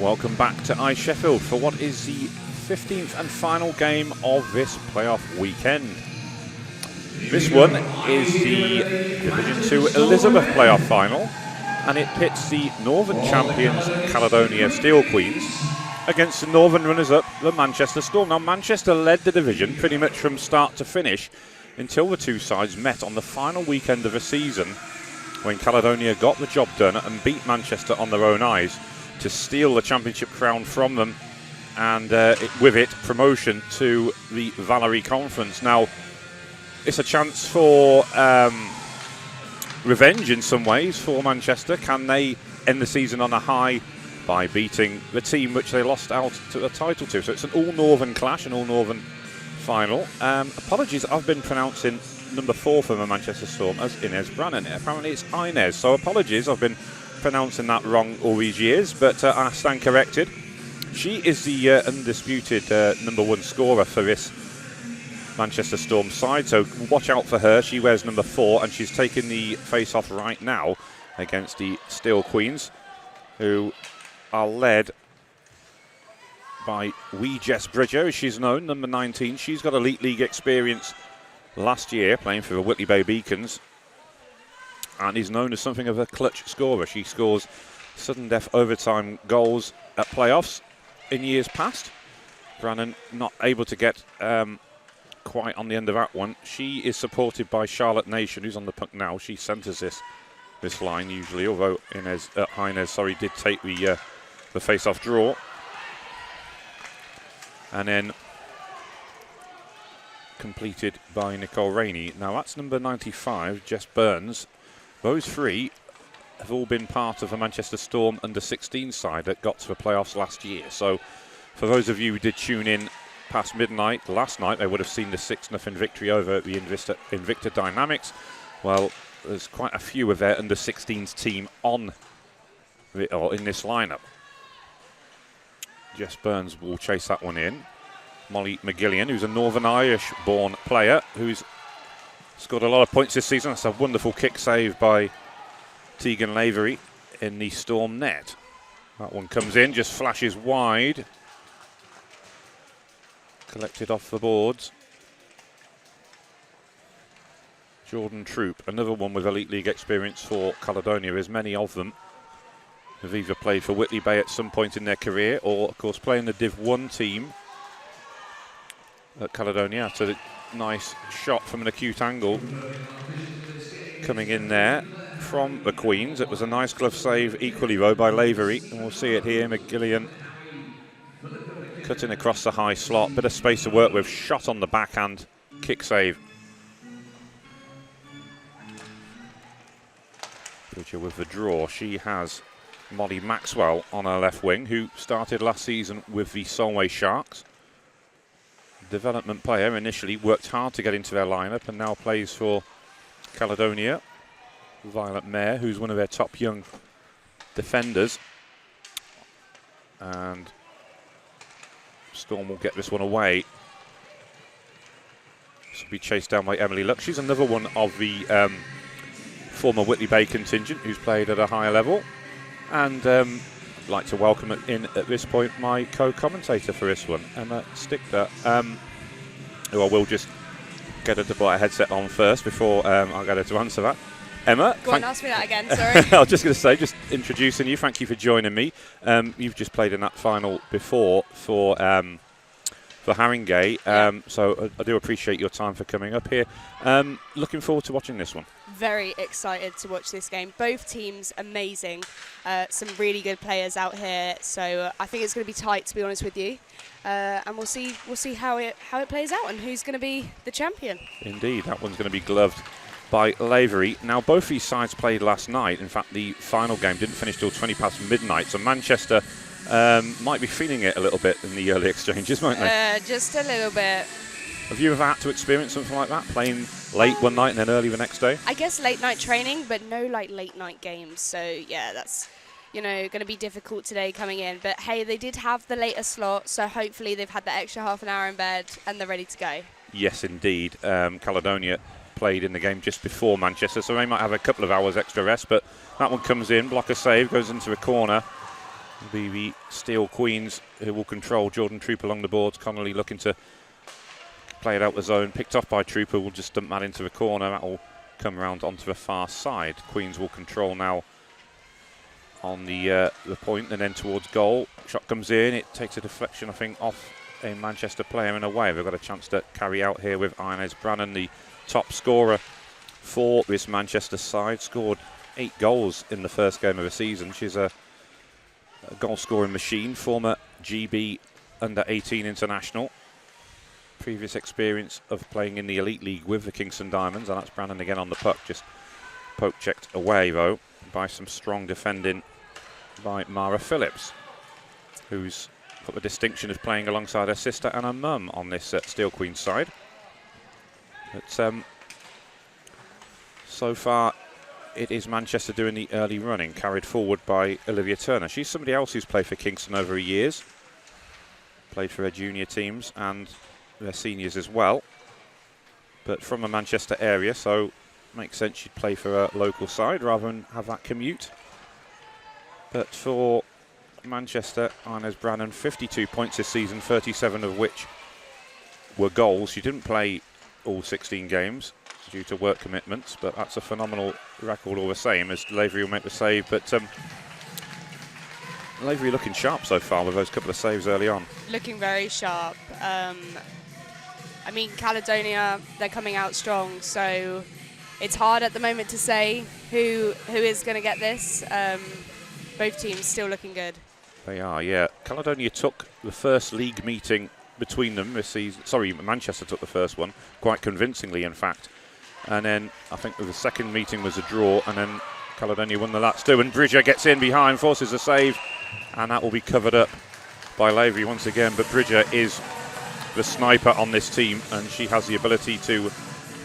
Welcome back to WNIHL Sheffield for what is the 15th and final game of this playoff weekend. This one is the Division 2 Elizabeth playoff final, and it pits the Northern champions Caledonia Steel Queens against the Northern runners-up, the Manchester Storm. Now, Manchester led the division pretty much from start to finish until the two sides met on the final weekend of the season, when Caledonia got the job done and beat Manchester on their own eyes to steal the championship crown from them, and with it, promotion to the Valerie Conference. Now, it's a chance for revenge in some ways for Manchester. Can they end the season on a high by beating the team which they lost out to the title to? So it's an all-Northern clash, an all-Northern final. Apologies, I've been pronouncing number 4 for the Manchester Storm as Inez Brannan. Apparently it's Inez, so apologies, I've been pronouncing that wrong all these years, but I stand corrected. She is the undisputed number 1 scorer for this Manchester Storm side, so watch out for her. She wears number 4, and she's taking the face-off right now against the Steel Queens, who are led by wee Jess Bridger, as she's known, number 19. She's got Elite League experience last year, playing for the Whitley Bay Beacons, and is known as something of a clutch scorer. She scores sudden death overtime goals at playoffs in years past. Brannan not able to get quite on the end of that one. She is supported by Charlotte Nation, who's on the puck now. She centres this line usually, although Inez did take the face-off draw. And then completed by Nicole Rainey. Now that's number 95, Jess Burns. Those three have all been part of the Manchester Storm under-16 side that got to the playoffs last year. So for those of you who did tune in past midnight last night, they would have seen the 6-0 victory over the Invicta Dynamics. Well, there's quite a few of their under-16s team in this lineup. Jess Burns will chase that one in. Molly McGillian, who's a Northern Irish-born player, who's scored a lot of points this season. That's a wonderful kick save by Tegan Lavery in the Storm net. That one comes in, just flashes wide. Collected off the boards. Jordan Troop, another one with Elite League experience for Caledonia. There's many of them who've either played for Whitley Bay at some point in their career, or of course playing the Div 1 team at Caledonia. So nice shot from an acute angle coming in there from the Queens. It was a nice glove save equally though by Lavery, and we'll see it here. McGillian cutting across the high slot, bit of space to work with, shot on the backhand, kick save. Bridger with the draw. She has Molly Maxwell on her left wing, who started last season with the Solway Sharks. Development player, initially worked hard to get into their lineup and now plays for Caledonia. Violet Mayer, who's one of their top young defenders. And Storm will get this one away. This will be chased down by Emily Luck. She's another one of the former Whitley Bay contingent who's played at a higher level. And I'd like to welcome in at this point my co-commentator for this one, Emma Stickler, who I will just get her to put her headset on first before I'll get her to answer that. Emma, go on, ask me that again, sorry. I was just going to say, just introducing you, thank you for joining me. You've just played in that final before for Haringey, so I do appreciate your time for coming up here. Looking forward to watching this one. Very excited to watch this game. Both teams amazing. Some really good players out here, so I think it's going to be tight, to be honest with you. And we'll see how it plays out and who's going to be the champion. Indeed, that one's going to be gloved by Lavery. Now, both these sides played last night. In fact, the final game didn't finish till 20 past midnight, so Manchester might be feeling it a little bit in the early exchanges, might they? Just a little bit. Have you ever had to experience something like that, playing late one night and then early the next day? I guess late night training, but no late night games. So yeah, that's going to be difficult today coming in. But hey, they did have the later slot, so hopefully they've had the extra half an hour in bed and they're ready to go. Yes, indeed. Caledonia played in the game just before Manchester, so they might have a couple of hours extra rest, but that one comes in, blocker save, goes into a corner. It'll be the Steel Queens who will control Jordan Troop along the boards. Connolly looking to play it out the zone. Picked off by Trooper, will just dump that into the corner. That will come around onto the far side. Queens will control now on the point and then towards goal. Shot comes in, it takes a deflection, I think, off a Manchester player in a way. They've got a chance to carry out here with Inez Brannan, the top scorer for this Manchester side. Scored 8 goals in the first game of the season. She's a goal scoring machine, former GB under 18 international. Previous experience of playing in the Elite League with the Kingston Diamonds, and that's Brannan again on the puck, just poke checked away though by some strong defending by Mara Phillips, who's got the distinction of playing alongside her sister and her mum on this Steel Queen side. But so far it is Manchester doing the early running, carried forward by Olivia Turner. She's somebody else who's played for Kingston over the years, played for her junior teams and their seniors as well, but from the Manchester area, so makes sense she'd play for a local side rather than have that commute. But for Manchester, Inez Brannan, 52 points this season, 37 of which were goals. She didn't play all 16 games due to work commitments, but that's a phenomenal record all the same, as Lavery will make the save. But Lavery looking sharp so far with those couple of saves early on. Looking very sharp. I mean, Caledonia, they're coming out strong, so it's hard at the moment to say who is going to get this. Both teams still looking good. They are, yeah. Caledonia took the first league meeting between them this season. Sorry, Manchester took the first one, quite convincingly, in fact. And then I think the second meeting was a draw, and then Caledonia won the last two. And Bridger gets in behind, forces a save, and that will be covered up by Lavery once again. But Bridger is the sniper on this team, and she has the ability to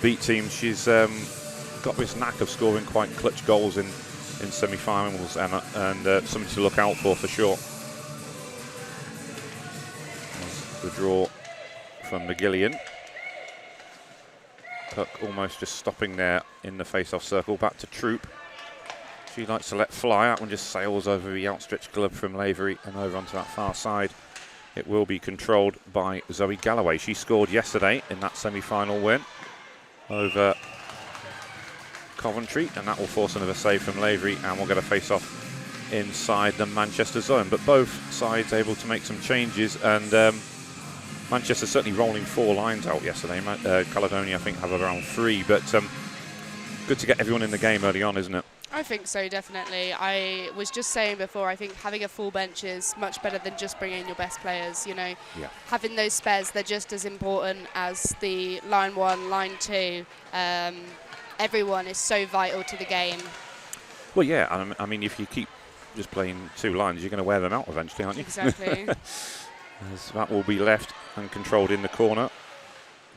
beat teams. She's got this knack of scoring quite clutch goals in semi-finals, Emma, and something to look out for sure. There's the draw from McGillian. Puck almost just stopping there in the face-off circle. Back to Troop. She likes to let fly. That one just sails over the outstretched glove from Lavery and over onto that far side. It will be controlled by Zoe Galloway. She scored yesterday in that semi-final win over Coventry, and that will force another save from Lavery, and we'll get a face-off inside the Manchester zone. But both sides able to make some changes, and Manchester certainly rolling 4 lines out yesterday. Caledonia, I think, have around 3, but good to get everyone in the game early on, isn't it? I think so, definitely. I was just saying before, I think having a full bench is much better than just bringing in your best players, you know. Yeah. Having those spares, they're just as important as the line 1, line 2. Everyone is so vital to the game. Well, yeah, I mean, if you keep just playing 2 lines, you're going to wear them out eventually, aren't you? Exactly. As that will be left and controlled in the corner.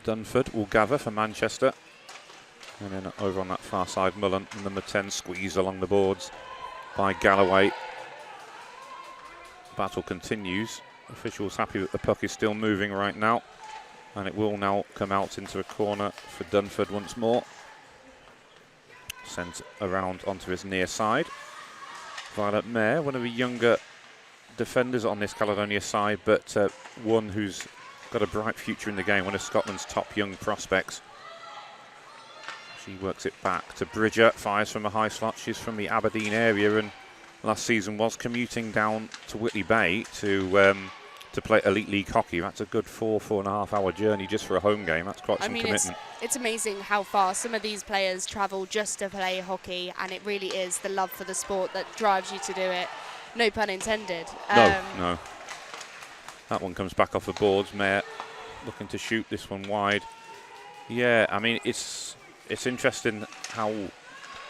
Dunford will gather for Manchester. And then over on that far side, Mullen, number 10, squeezed along the boards by Galloway. Battle continues. Officials happy that the puck is still moving right now. And it will now come out into a corner for Dunford once more. Sent around onto his near side. Violet Mayer, one of the younger defenders on this Caledonia side, but one who's got a bright future in the game, one of Scotland's top young prospects. She works it back to Bridger, fires from a high slot. She's from the Aberdeen area and last season was commuting down to Whitley Bay to play Elite League hockey. That's a good 4.5 hour journey just for a home game. That's quite some commitment. It's amazing how far some of these players travel just to play hockey, and it really is the love for the sport that drives you to do it. No pun intended. No. That one comes back off the boards. Mayer looking to shoot this one wide. Yeah, I mean, it's interesting how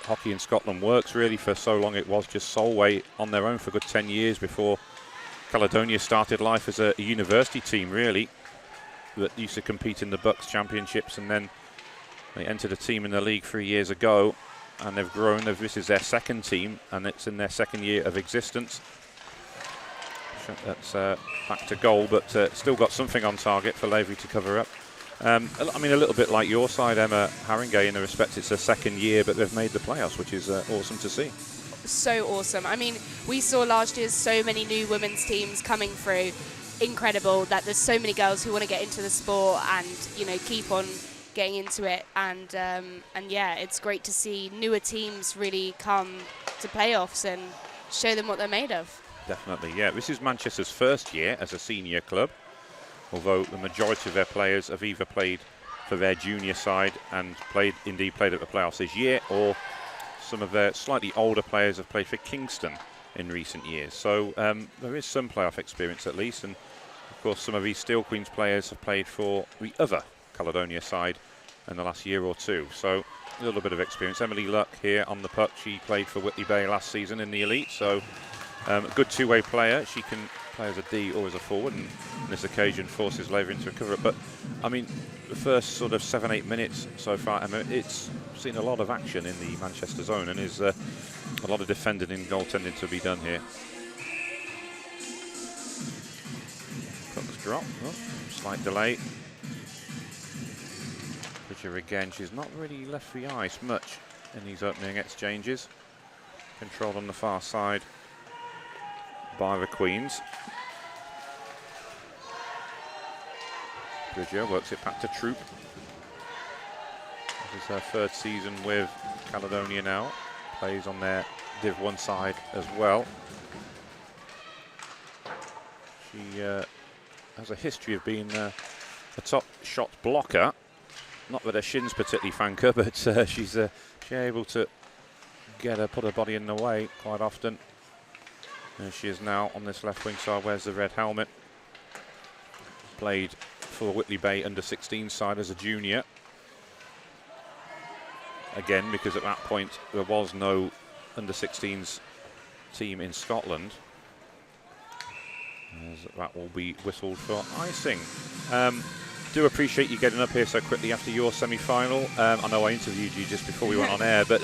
hockey in Scotland works, really. For so long it was just Solway on their own for a good 10 years before Caledonia started life as a university team, really, that used to compete in the Bucks Championships, and then they entered a team in the league 3 years ago, and they've grown. This is their second team, and it's in their second year of existence. That's back to goal, but still got something on target for Lavery to cover up. I mean, a little bit like your side, Emma Haringey, in the respect it's their second year, but they've made the playoffs, which is awesome to see. so awesome. I mean, we saw last year so many new women's teams coming through. Incredible that there's so many girls who want to get into the sport and, you know, keep on getting into it. And yeah, it's great to see newer teams really come to playoffs and show them what they're made of. Definitely, yeah. This is Manchester's first year as a senior club, although the majority of their players have either played for their junior side and played at the playoffs this year, or some of their slightly older players have played for Kingston in recent years. So there is some playoff experience at least, and of course some of these Steel Queens players have played for the other Caledonia side in the last year or two. So a little bit of experience. Emily Luck here on the puck. She played for Whitley Bay last season in the elite, so a good two-way player. She can play as a D or as a forward, and on this occasion forces Laver into a cover-up. But I mean, the first sort of 7-8 minutes so far, I mean, it's seen a lot of action in the Manchester zone, and is a lot of defending and goaltending to be done here. Puck's drop. Oh, slight delay. Bridger again. She's not really left the ice much in these opening exchanges. Controlled on the far side by the Queens. Bridger works it back to Troop. This is her third season with Caledonia now. Plays on their Div 1 side as well. She has a history of being a top shot blocker. Not that her shin's particularly fank her, but she's able to put her body in the way quite often. And she is now on this left wing side, wears the red helmet. Played for Whitley Bay under-16 side as a junior. Again, because at that point there was no under-16s team in Scotland. As that will be whistled for icing. Do appreciate you getting up here so quickly after your semi-final. I know I interviewed you just before we went on air, but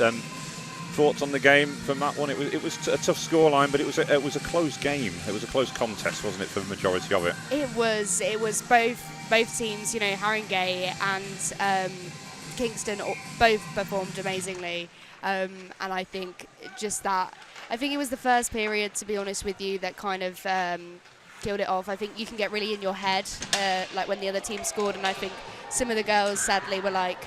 thoughts on the game from that one? It was a tough scoreline, but it was a close game. It was a close contest, wasn't it, for the majority of it? It was both teams, you know, Haringey and Kingston both performed amazingly, and I think it was the first period, to be honest with you, that kind of killed it off. I think you can get really in your head, like when the other team scored, and I think some of the girls sadly were like,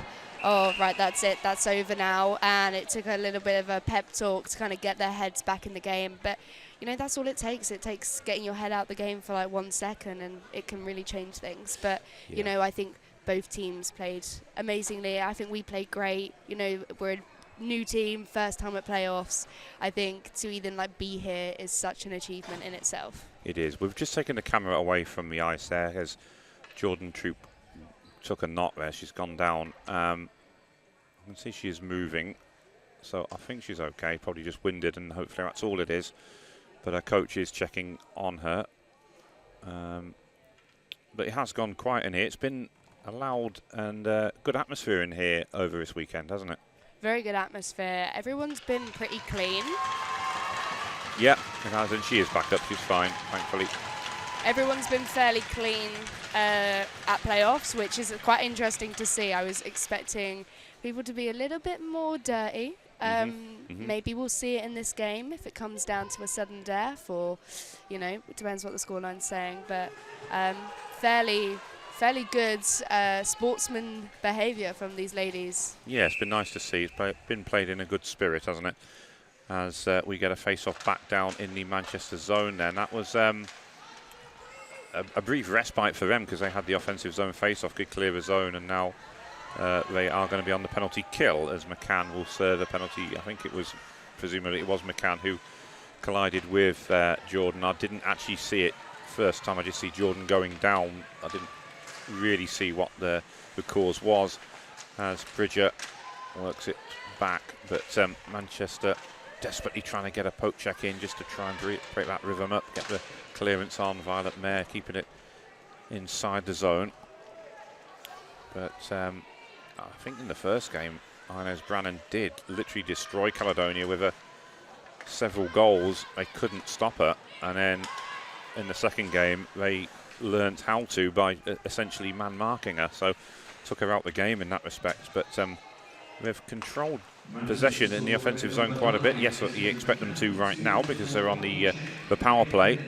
oh, right, that's it, that's over now. And it took a little bit of a pep talk to kind of get their heads back in the game. But, you know, that's all it takes. It takes getting your head out the game for like 1 second, and it can really change things. But, you know, I think both teams played amazingly. I think we played great. You know, we're a new team, first time at playoffs. I think to even like be here is such an achievement in itself. It is. We've just taken the camera away from the ice there as Jordan Troop took a knock there. She's gone down. I can see she is moving, so I think she's okay. Probably just winded, and hopefully that's all it is. But her coach is checking on her. But it has gone quiet in here. It's been a loud and good atmosphere in here over this weekend, hasn't it? Very good atmosphere. Everyone's been pretty clean. Yeah, it has, and she is back up. She's fine, thankfully. Everyone's been fairly clean at playoffs, which is quite interesting to see. I was expecting people to be a little bit more dirty. Maybe we'll see it in this game if it comes down to a sudden death, or, you know, it depends what the scoreline's saying. But fairly good sportsman behaviour from these ladies. Yeah, it's been nice to see. It's been played in a good spirit, hasn't it? As we get a face-off back down in the Manchester zone there. And that was a brief respite for them, because they had the offensive zone face-off, could clear the zone, and now they are going to be on the penalty kill as McCann will serve a penalty. I think presumably it was McCann who collided with Jordan. I didn't actually see it first time. I just see Jordan going down. I didn't really see what the cause was, as Bridger works it back. But Manchester desperately trying to get a poke check in just to try and break that rhythm up, get the clearance on. Violet Mayer keeping it inside the zone. But I think in the first game, Inez Brannan did literally destroy Caledonia with several goals. They couldn't stop her. And then in the second game, they learnt how to by essentially man-marking her. So took her out the game in that respect. But they've controlled possession in the offensive zone quite a bit. Yes, you expect them to right now because they're on the power play.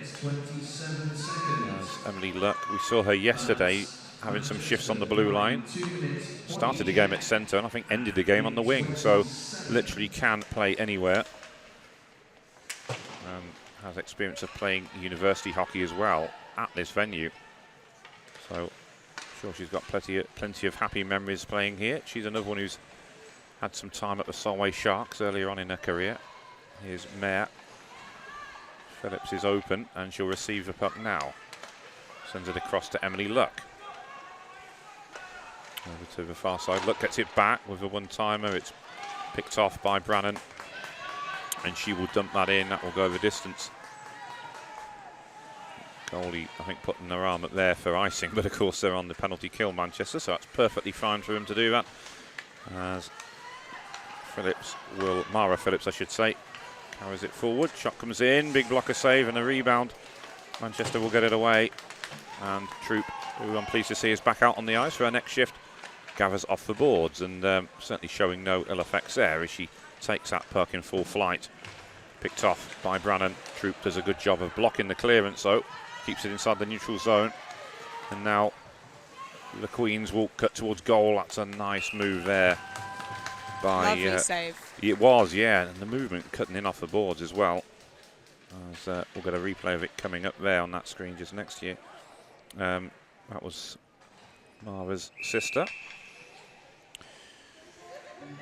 As Emily Luck, we saw her yesterday having some shifts on the blue line. Started the game at centre and I think ended the game on the wing. So literally can play anywhere. Has experience of playing university hockey as well at this venue. So I'm sure she's got plenty of happy memories playing here. She's another one who's had some time at the Solway Sharks earlier on in her career. Here's Mare. Phillips is open and she'll receive the puck now. Sends it across to Emily Luck. Over to the far side. Luck gets it back with a one-timer. It's picked off by Brannan. And she will dump that in. That will go the distance. Goalie, I think, putting her arm up there for icing. But, of course, they're on the penalty kill, Manchester. So that's perfectly fine for him to do that. As Mara Phillips, I should say, carries it forward. Shot comes in. Big blocker save and a rebound. Manchester will get it away. And Troop, who I'm pleased to see is back out on the ice for her next shift, gathers off the boards. And certainly showing no ill effects there as she takes that puck in full flight. Picked off by Brannan. Troop does a good job of blocking the clearance, though. Keeps it inside the neutral zone. And now the Queens will cut towards goal. That's a nice move there. Lovely save. It was, yeah. And the movement cutting in off the boards as well. As, we'll get a replay of it coming up there on that screen just next to you. That was Mara's sister.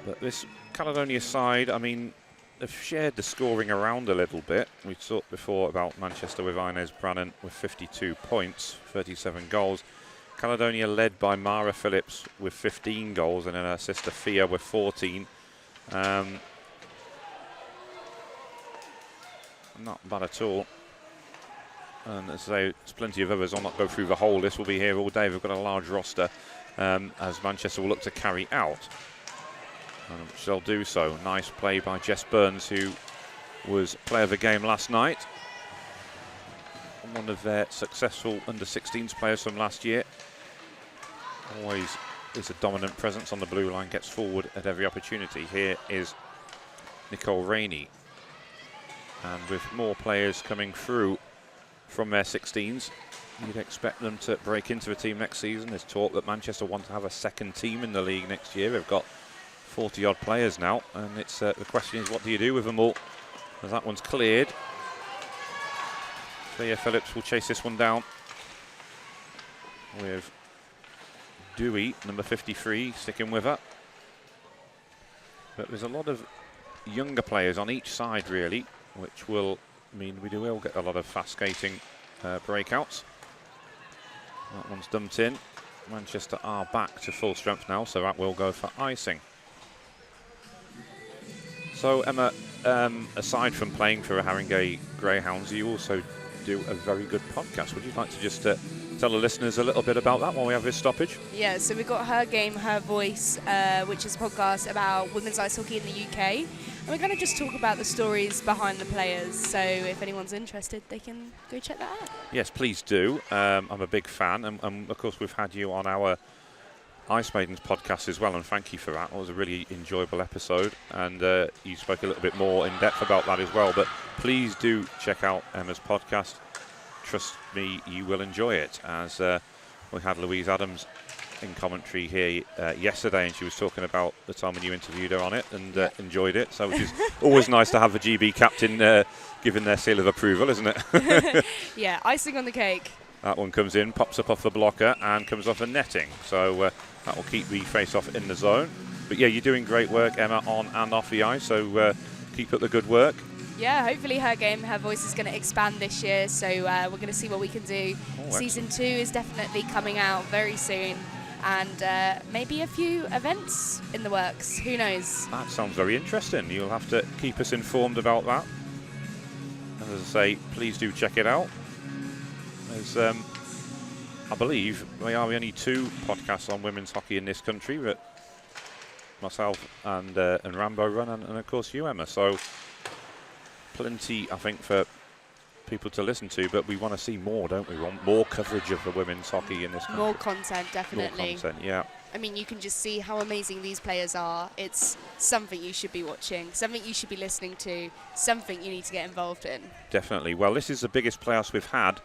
But this Caledonia side, I mean, they've shared the scoring around a little bit. We talked before about Manchester with Inez Brannan with 52 points, 37 goals. Caledonia led by Mara Phillips with 15 goals and then her sister Fia with 14. Not bad at all. And as I say, there's plenty of others. I'll not go through the whole list. We'll be here all day. We've got a large roster as Manchester will look to carry out. Which they'll do so. Nice play by Jess Burns, who was player of the game last night. One of their successful under-16s players from last year. Always is a dominant presence on the blue line, gets forward at every opportunity. Here is Nicole Rainey. And with more players coming through from their 16s, you'd expect them to break into the team next season. There's talk that Manchester want to have a second team in the league next year. They've got 40-odd players now, and it's the question is, what do you do with them all? As that one's cleared. Fia Phillips will chase this one down with Dewey, number 53, sticking with her. But there's a lot of younger players on each side, really, which will mean we will get a lot of fast skating breakouts. That one's dumped in. Manchester are back to full strength now, so that will go for icing. So, Emma, aside from playing for the Haringey Greyhounds, you also do a very good podcast. Would you like to just tell the listeners a little bit about that while we have this stoppage? Yeah, so we've got Her Game, Her Voice, which is a podcast about women's ice hockey in the UK. And we're going to just talk about the stories behind the players. So if anyone's interested, they can go check that out. Yes, please do. I'm a big fan. And of course, we've had you on our Ice Maidens podcast as well, and thank you for that. It was a really enjoyable episode, and you spoke a little bit more in depth about that as well. But please do check out Emma's podcast. Trust me, you will enjoy it. As we had Louise Adams in commentary here yesterday, and she was talking about the time when you interviewed her on it, and enjoyed it. So, which is always nice to have the GB captain giving their seal of approval, isn't it? Yeah, icing on the cake. That one comes in, pops up off the blocker, and comes off the netting. So that will keep the face-off in the zone. But yeah, you're doing great work, Emma, on and off the ice. So keep up the good work. Yeah, hopefully Her Game, Her Voice is going to expand this year. So we're going to see what we can do. Season 2 is definitely coming out very soon. And maybe a few events in the works. Who knows? That sounds very interesting. You'll have to keep us informed about that. And as I say, please do check it out. As I believe we are the only 2 podcasts on women's hockey in this country that myself and Rambo run, and of course you, Emma. So plenty, I think, for people to listen to, but we want to see more, don't we? We want more coverage of the women's hockey in this country. More content, definitely. More content, yeah. I mean, you can just see how amazing these players are. It's something you should be watching, something you should be listening to, something you need to get involved in. Definitely. Well, this is the biggest playoffs we've had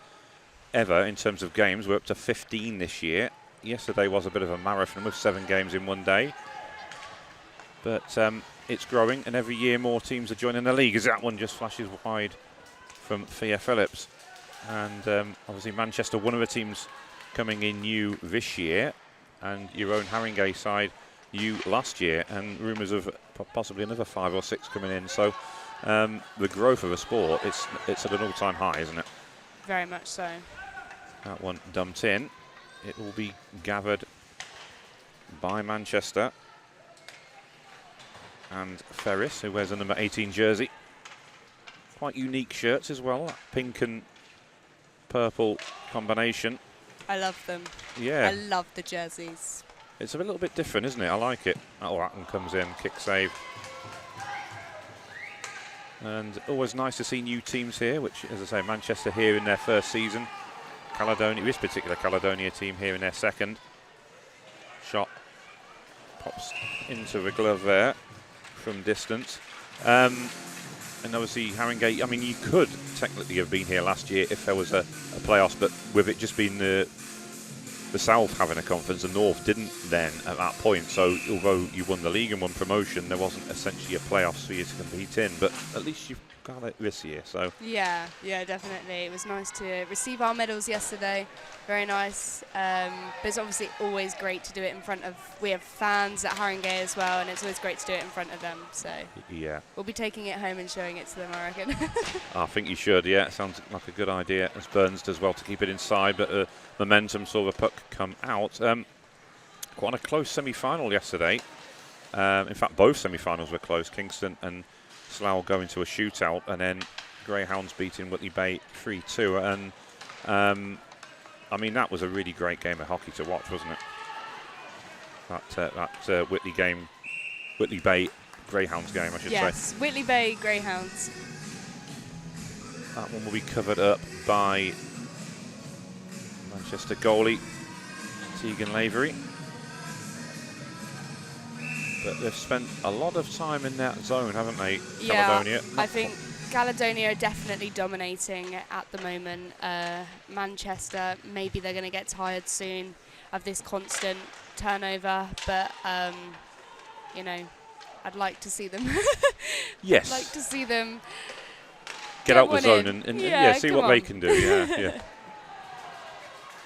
ever in terms of games. We're up to 15 this year. Yesterday was a bit of a marathon with 7 games in one day. But it's growing, and every year more teams are joining the league, as that one just flashes wide from Thea Phillips. And obviously Manchester, one of the teams coming in new this year, and your own Haringey side, you last year, and rumours of possibly another 5 or 6 coming in. So the growth of the sport, it's at an all-time high, isn't it? Very much so. That one dumped in. It will be gathered by Manchester. And Ferris, who wears a number 18 jersey. Quite unique shirts as well, that pink and purple combination. I love them. Yeah. I love the jerseys. It's a little bit different, isn't it? I like it. Oh, that one comes in, kick save. And always nice to see new teams here, which, as I say, Manchester here in their first season. Caledonia, this particular Caledonia team here in their second. Shot pops into the glove there from distance. And obviously Haringey, I mean, you could technically have been here last year if there was a playoffs, but with it just being the South having a conference, the North didn't then at that point. So although you won the league and won promotion, there wasn't essentially a playoffs for you to compete in. But at least you've got it this year. So yeah, definitely. It was nice to receive our medals yesterday. Very nice. But it's obviously always great to do it in front of. We have fans at Haringey as well, and it's always great to do it in front of them. So yeah, we'll be taking it home and showing it to them, I reckon. I think you should. Yeah, it sounds like a good idea. As Burns does well to keep it inside, but momentum saw the puck come out. Quite a close semi-final yesterday. In fact, both semi-finals were close. Kingston and Slough going to a shootout, and then Greyhounds beating Whitley Bay 3-2. And I mean, that was a really great game of hockey to watch, wasn't it? That Whitley Bay Greyhounds game, I should say. Yes, Whitley Bay Greyhounds. That one will be covered up by Manchester goalie Tegan Lavery. But they've spent a lot of time in that zone, haven't they, Caledonia? Yeah, I think Caledonia are definitely dominating at the moment. Manchester, maybe they're going to get tired soon of this constant turnover, but, you know, I'd like to see them. Yes. I'd like to see them get out the zone and see what they can do. Yeah.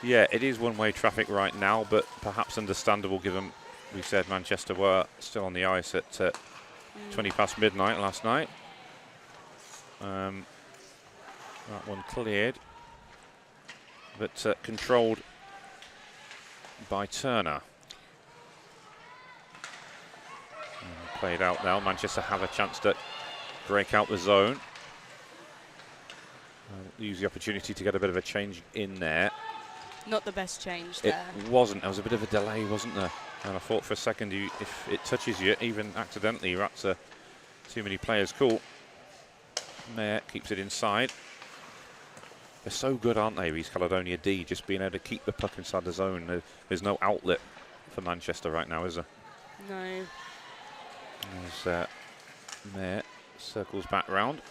Yeah, it is one-way traffic right now, but perhaps understandable given we said Manchester were still on the ice at 20 past midnight last night. That one cleared, but controlled by Turner. Played out now. Manchester have a chance to break out the zone. Use the opportunity to get a bit of a change in there. Not the best change there. It wasn't. There was a bit of a delay, wasn't there? And I thought for a second, if it touches you, even accidentally, that's too many players. Cool. Mayer keeps it inside. They're so good, aren't they, these Caledonia D, just being able to keep the puck inside the zone. There's no outlet for Manchester right now, is there? No. There's Mayer circles back round.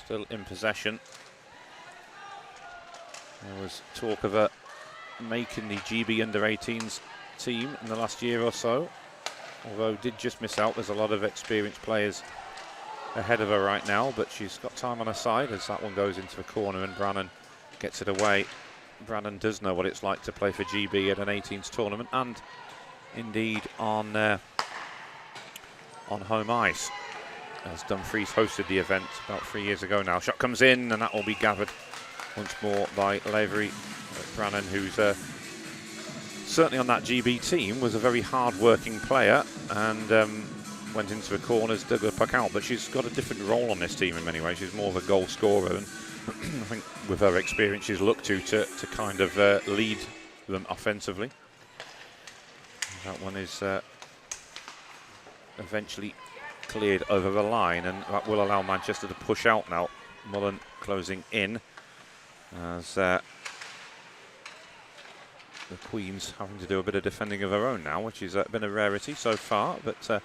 Still in possession. There was talk of making the GB under-18s team in the last year or so, although did just miss out. There's a lot of experienced players ahead of her right now, but she's got time on her side as that one goes into the corner and Brannan gets it away. Brannan does know what it's like to play for GB at an 18s tournament, and indeed on home ice, as Dumfries hosted the event about 3 years ago now. Shot comes in, and that will be gathered once more by Lavery. Brannan, who's certainly on that GB team, was a very hard-working player and went into the corners, dug the puck out. But she's got a different role on this team in many ways. She's more of a goal scorer, and I think with her experience, she's looked to kind of lead them offensively. That one is eventually cleared over the line, and that will allow Manchester to push out now. Mullen closing in as the Queens having to do a bit of defending of her own now, which has been a rarity so far, but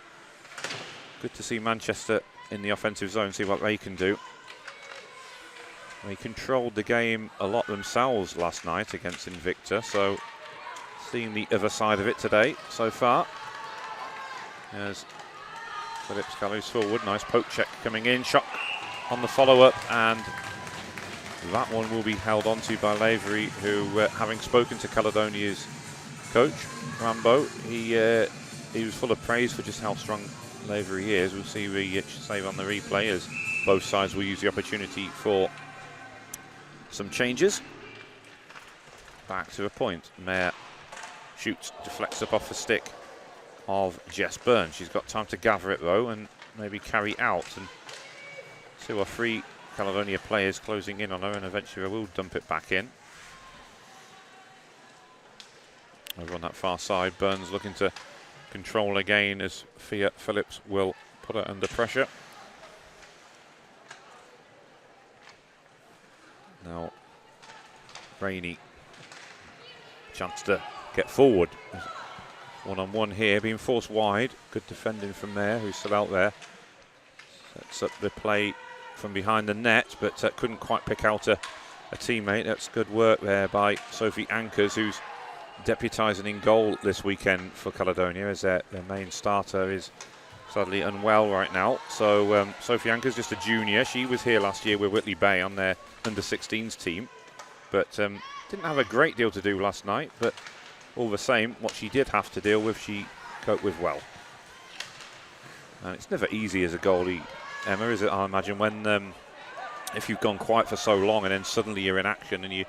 good to see Manchester in the offensive zone, see what they can do. They controlled the game a lot themselves last night against Invicta, so seeing the other side of it today so far. As Phillips gallows forward, nice poke check coming in, shot on the follow-up, and that one will be held onto by Lavery, who, having spoken to Caledonia's coach, Rambo, he was full of praise for just how strong Lavery is. We'll see the save on the replay as both sides will use the opportunity for some changes. Back to a point. Mayer shoots, deflects up off the stick of Jess Byrne. She's got time to gather it though and maybe carry out. And 2 or 3 Caledonia players closing in on her, and eventually they will dump it back in. Over on that far side, Burns looking to control again as Fia Phillips will put her under pressure. Now, Rainey, chance to get forward. One-on-one here, being forced wide. Good defending from Mayer, who's still out there. Sets up the play from behind the net, but couldn't quite pick out a teammate. That's good work there by Sophie Ankers, who's deputising in goal this weekend for Caledonia, as their main starter is sadly unwell right now. So Sophie Ankers, just a junior. She was here last year with Whitley Bay on their under-16s team, but didn't have a great deal to do last night, but all the same, what she did have to deal with, she coped with well. And it's never easy as a goalie, Emma, is it? I imagine when if you've gone quiet for so long and then suddenly you're in action, and you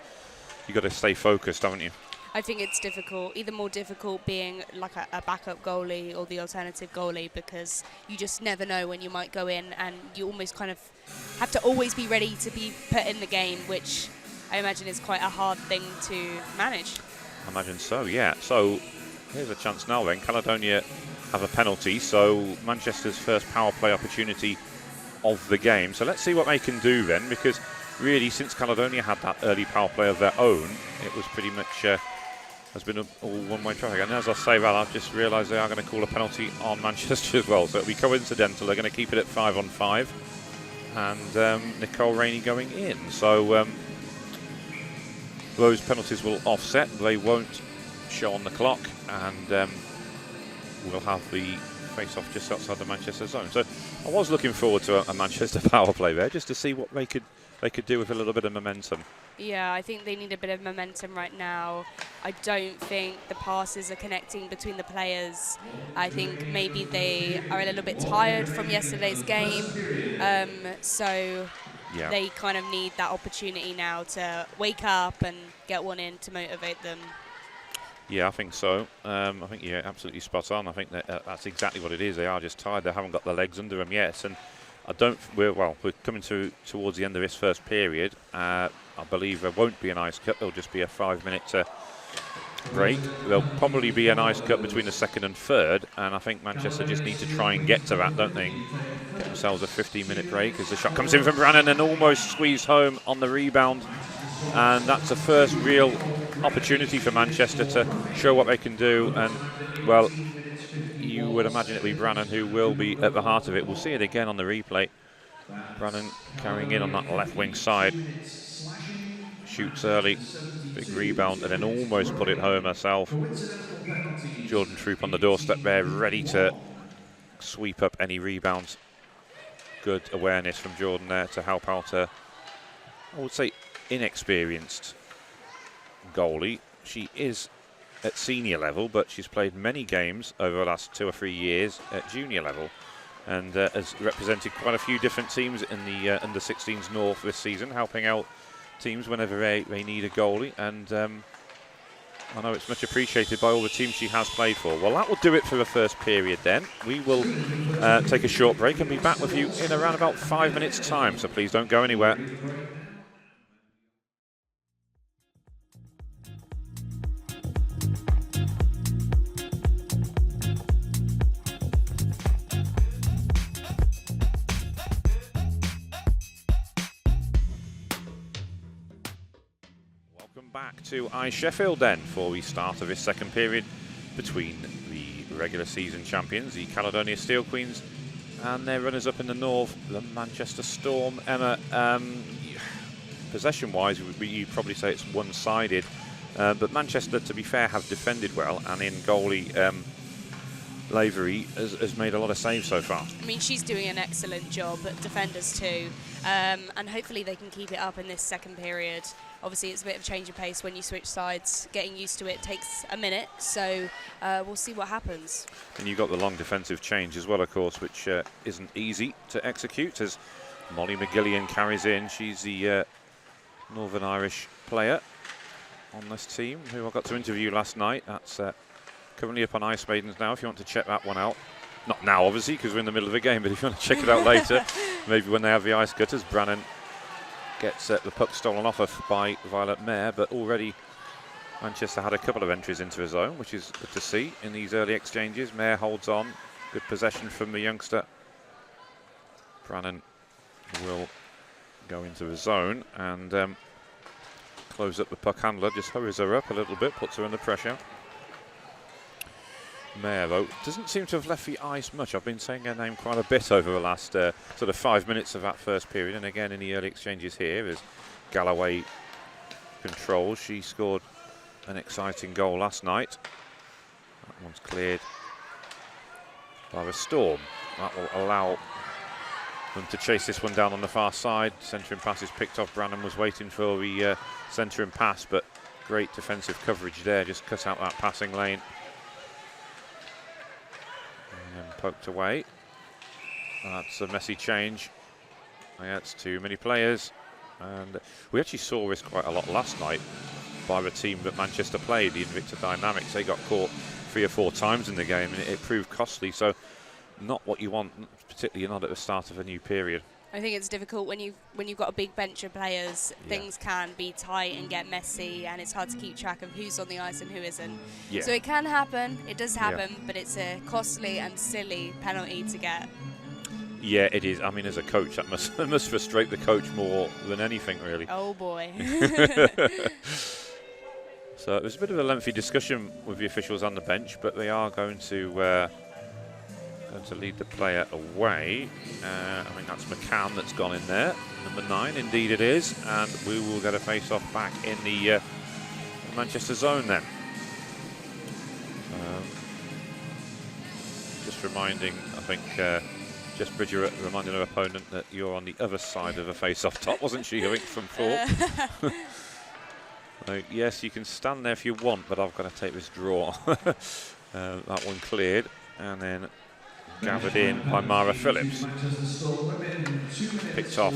got to stay focused, haven't you? I think it's difficult, either more difficult being like a backup goalie or the alternative goalie, because you just never know when you might go in, and you almost kind of have to always be ready to be put in the game, which I imagine is quite a hard thing to manage. I imagine so, yeah. So here's a chance now then. Caledonia have a penalty, so Manchester's first power play opportunity of the game. So let's see what they can do then, because really since Caledonia had that early power play of their own, it was pretty much has been all one-way traffic. And as I say that, I've just realised they are going to call a penalty on Manchester as well, so it'll be coincidental. They're going to keep it at 5-on-5, and Nicole Rainey going in. So those penalties will offset. They won't show on the clock, and we'll have the face-off just outside the Manchester zone. So I was looking forward to a Manchester power play there, just to see what they could do with a little bit of momentum. Yeah, I think they need a bit of momentum right now. I don't think the passes are connecting between the players. I think maybe they are a little bit tired from yesterday's game, so yeah, they kind of need that opportunity now to wake up and get one in to motivate them. Yeah, I think so. I think you're absolutely spot on. I think that's exactly what it is. They are just tired. They haven't got the legs under them yet. And we're coming towards the end of this first period. I believe there won't be an ice cut. There'll just be a 5-minute break. There'll probably be an ice cut between the second and third. And I think Manchester just need to try and get to that, don't they? Get themselves a 15-minute break as the shot comes in from Brannan and almost squeezed home on the rebound. And that's the first real opportunity for Manchester to show what they can do. And, well, you would imagine it'll be Brannan who will be at the heart of it. We'll see it again on the replay. Brannan carrying in on that left wing side. Shoots early, big rebound, and then almost put it home herself. Jordan Troop on the doorstep there, ready to sweep up any rebounds. Good awareness from Jordan there to help out her, I would say, inexperienced goalie. She is at senior level, but she's played many games over the last 2 or 3 years at junior level, and has represented quite a few different teams in the under-16s North this season, helping out teams whenever they need a goalie. And I know it's much appreciated by all the teams she has played for. Well, that will do it for the first period then. We will take a short break and be back with you in around about 5 minutes' time, so please don't go anywhere. back to Sheffield then for the start of this second period between the regular season champions, the Caledonia Steel Queens, and their runners-up in the north, the Manchester Storm. Emma, possession-wise, you'd probably say it's one-sided, but Manchester, to be fair, have defended well, and in goalie Lavery has made a lot of saves so far. I mean, she's doing an excellent job, but defenders too, and hopefully they can keep it up in this second period. Obviously, it's a bit of a change of pace when you switch sides. Getting used to it takes a minute, so we'll see what happens. And you've got the long defensive change as well, of course, which isn't easy to execute, as Molly McGillian carries in. She's the Northern Irish player on this team, who I got to interview last night. That's currently up on Ice Maidens now, if you want to check that one out. Not now, obviously, because we're in the middle of a game, but if you want to check it out later, maybe when they have the ice cutters. Brannan gets the puck stolen off her by Violet Mayer, but already Manchester had a couple of entries into his zone, which is good to see in these early exchanges. Mayer holds on, good possession from the youngster. Brannan will go into the zone and close up the puck handler, just hurries her up a little bit, puts her under pressure. Mayer, though, doesn't seem to have left the ice much. I've been saying her name quite a bit over the last sort of 5 minutes of that first period, and again in the early exchanges here as Galloway controls. She scored an exciting goal last night. That one's cleared by the Storm. That will allow them to chase this one down on the far side. Centering pass is picked off. Brannan was waiting for the centering pass, but great defensive coverage there. Just cut out that passing lane. And poked away. That's a messy change. That's too many players. And we actually saw this quite a lot last night by the team that Manchester played, the Invicta Dynamics. They got caught 3 or 4 times in the game, and it proved costly. So not what you want, particularly not at the start of a new period. I think it's difficult when you've got a big bench of players. Yeah. Things can be tight and get messy, and it's hard to keep track of who's on the ice and who isn't. Yeah. So it can happen, it does happen, but it's a costly and silly penalty to get. Yeah, it is. I mean, as a coach, that must frustrate the coach more than anything, really. Oh boy. So it was a bit of a lengthy discussion with the officials on the bench, but they are going to lead the player away. I think that's McCann that's gone in there. Number 9, indeed it is. And we will get a face-off back in the Manchester zone then. Just reminding, I think, Jess Bridger reminding her opponent that you're on the other side of a face-off top, wasn't she? I think from Thorpe. So, yes, you can stand there if you want, but I've got to take this draw. That one cleared, and then gathered in by Mara Phillips. Picked off.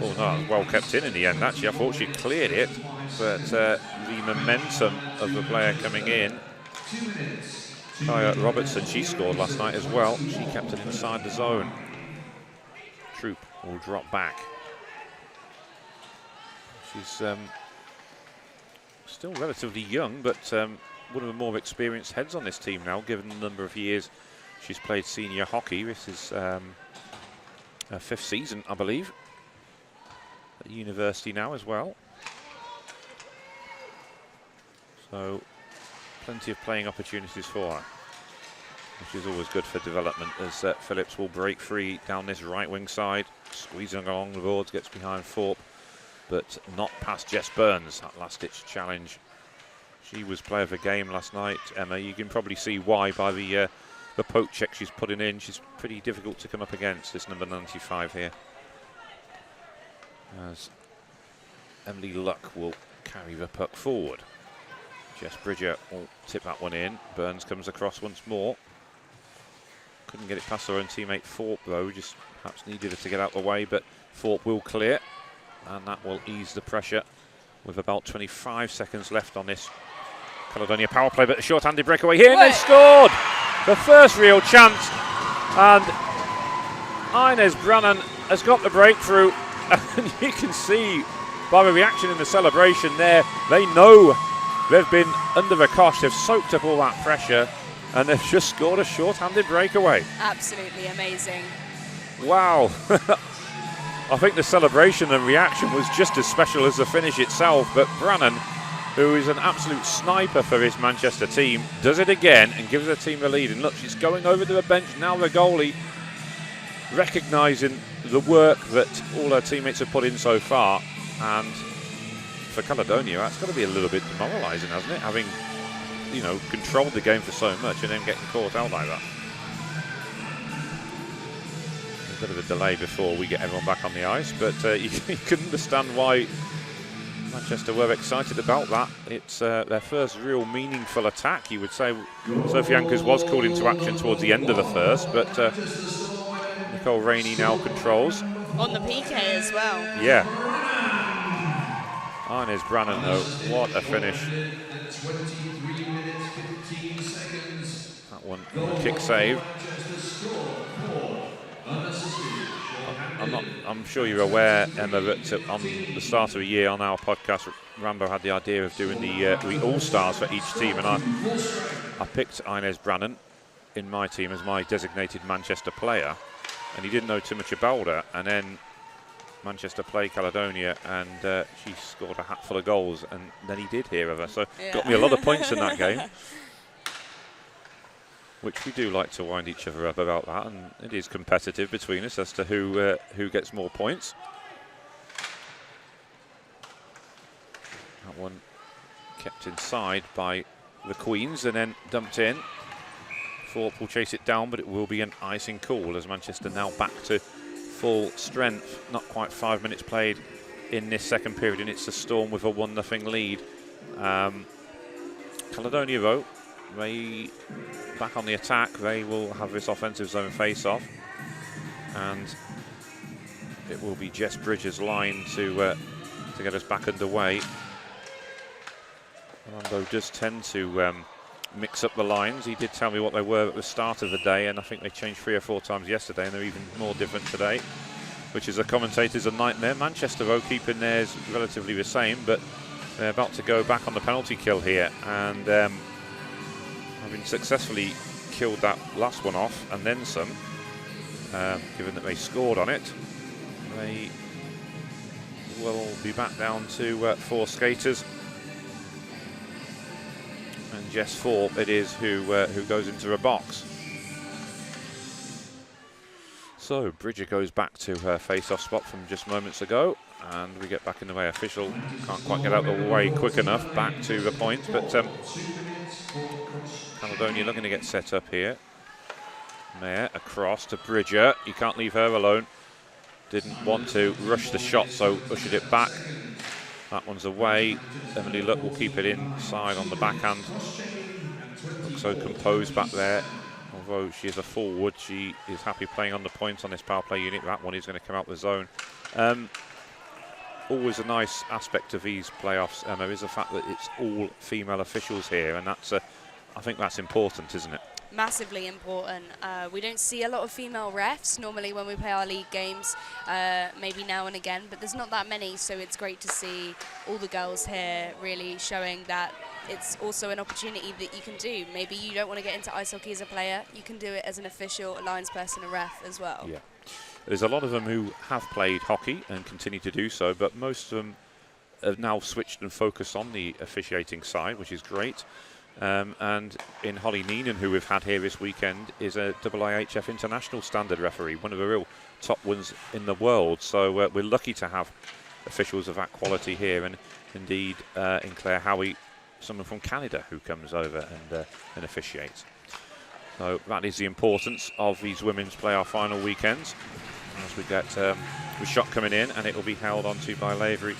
Oh no, well kept in the end actually. I thought she cleared it, but the momentum of the player coming in. Kaya Robertson, she scored last night as well. She kept it inside the zone. Troop will drop back. She's still relatively young, but one of the more experienced heads on this team now, given the number of years she's played senior hockey. This is her 5th season, I believe, at university now as well. So plenty of playing opportunities for her, which is always good for development, as Phillips will break free down this right wing side, squeezing along the boards, gets behind Thorpe, but not past Jess Burns. That last-ditch challenge. She was player of the game last night, Emma. You can probably see why by the poke check she's putting in. She's pretty difficult to come up against, this number 95 here. As Emily Luck will carry the puck forward. Jess Bridger will tip that one in. Burns comes across once more. Couldn't get it past her own teammate Thorpe though, just perhaps needed her to get out of the way, but Thorpe will clear, and that will ease the pressure with about 25 seconds left on this Caledonia power play, but a short-handed breakaway here, and they scored! The first real chance, and Inez Brannan has got the breakthrough, and you can see by the reaction in the celebration there, they know they've been under the cosh, they've soaked up all that pressure, and they've just scored a short-handed breakaway. Absolutely amazing. Wow. I think the celebration and reaction was just as special as the finish itself, but Brannan who is an absolute sniper for his Manchester team, does it again and gives the team the lead. And look, she's going over to the bench now. The goalie recognising the work that all her teammates have put in so far, and for Caledonia, that's got to be a little bit demoralising, hasn't it? Having, you know, controlled the game for so much and then getting caught out like that. A bit of a delay before we get everyone back on the ice, but you can understand why Manchester were excited about that. It's their first real meaningful attack, you would say. Sophie Ankers was called into action towards the end of the first, but Nicole Rainey now controls. On the PK as well. Yeah. Inez Brannan, though, what a finish. That one, kick save. I'm sure you're aware, Emma, that on the start of the year on our podcast, Rambo had the idea of doing the All-Stars for each team, and I picked Inez Brannan in my team as my designated Manchester player, and he didn't know too much about her, and then Manchester played Caledonia, and she scored a hatful of goals, and then he did hear of her, so got me a lot of points in that game. Which we do like to wind each other up about that, and it is competitive between us as to who gets more points. That one kept inside by the Queens and then dumped in. Thorpe will chase it down, but it will be an icing call as Manchester now back to full strength. Not quite 5 minutes played in this second period, and it's the Storm with a 1-0 lead. Caledonia, though, they back on the attack. They will have this offensive zone face-off, and it will be Jess Bridges' line to get us back underway. Orlando does tend to mix up the lines. He did tell me what they were at the start of the day, and I think they changed 3 or 4 times yesterday, and they're even more different today, which is a commentator's a nightmare. Manchester, though, keeping theirs relatively the same, but they're about to go back on the penalty kill here, and having successfully killed that last one off and then some, given that they scored on it, they will be back down to 4 skaters. And Jess Thorpe it is who goes into a box. So Bridger goes back to her face-off spot from just moments ago, and we get back in the way. Official can't quite get out of the way quick enough back to the point, but Caledonia looking to get set up here. Mayer across to Bridger. You can't leave her alone. Didn't want to rush the shot, so ushered it back. That one's away. Emily Luck will keep it inside on the backhand. Looks so composed back there. Although she is a forward, she is happy playing on the points on this power play unit. That one is going to come out the zone. Always a nice aspect of these playoffs, Emma, is the fact that it's all female officials here, and that's I think that's important, isn't it? Massively important. We don't see a lot of female refs normally when we play our league games, maybe now and again, but there's not that many, so it's great to see all the girls here really showing that it's also an opportunity that you can do. Maybe you don't want to get into ice hockey as a player, you can do it as an official, a linesperson, a ref as well. Yeah. There's a lot of them who have played hockey and continue to do so, but most of them have now switched and focused on the officiating side, which is great. And in Holly Neenan, who we've had here this weekend, is a IIHF international standard referee, one of the real top ones in the world. So we're lucky to have officials of that quality here, and indeed in Claire Howie, someone from Canada who comes over and officiates. So that is the importance of these women's playoff final weekends. As we get the shot coming in, and it will be held onto by Lavery.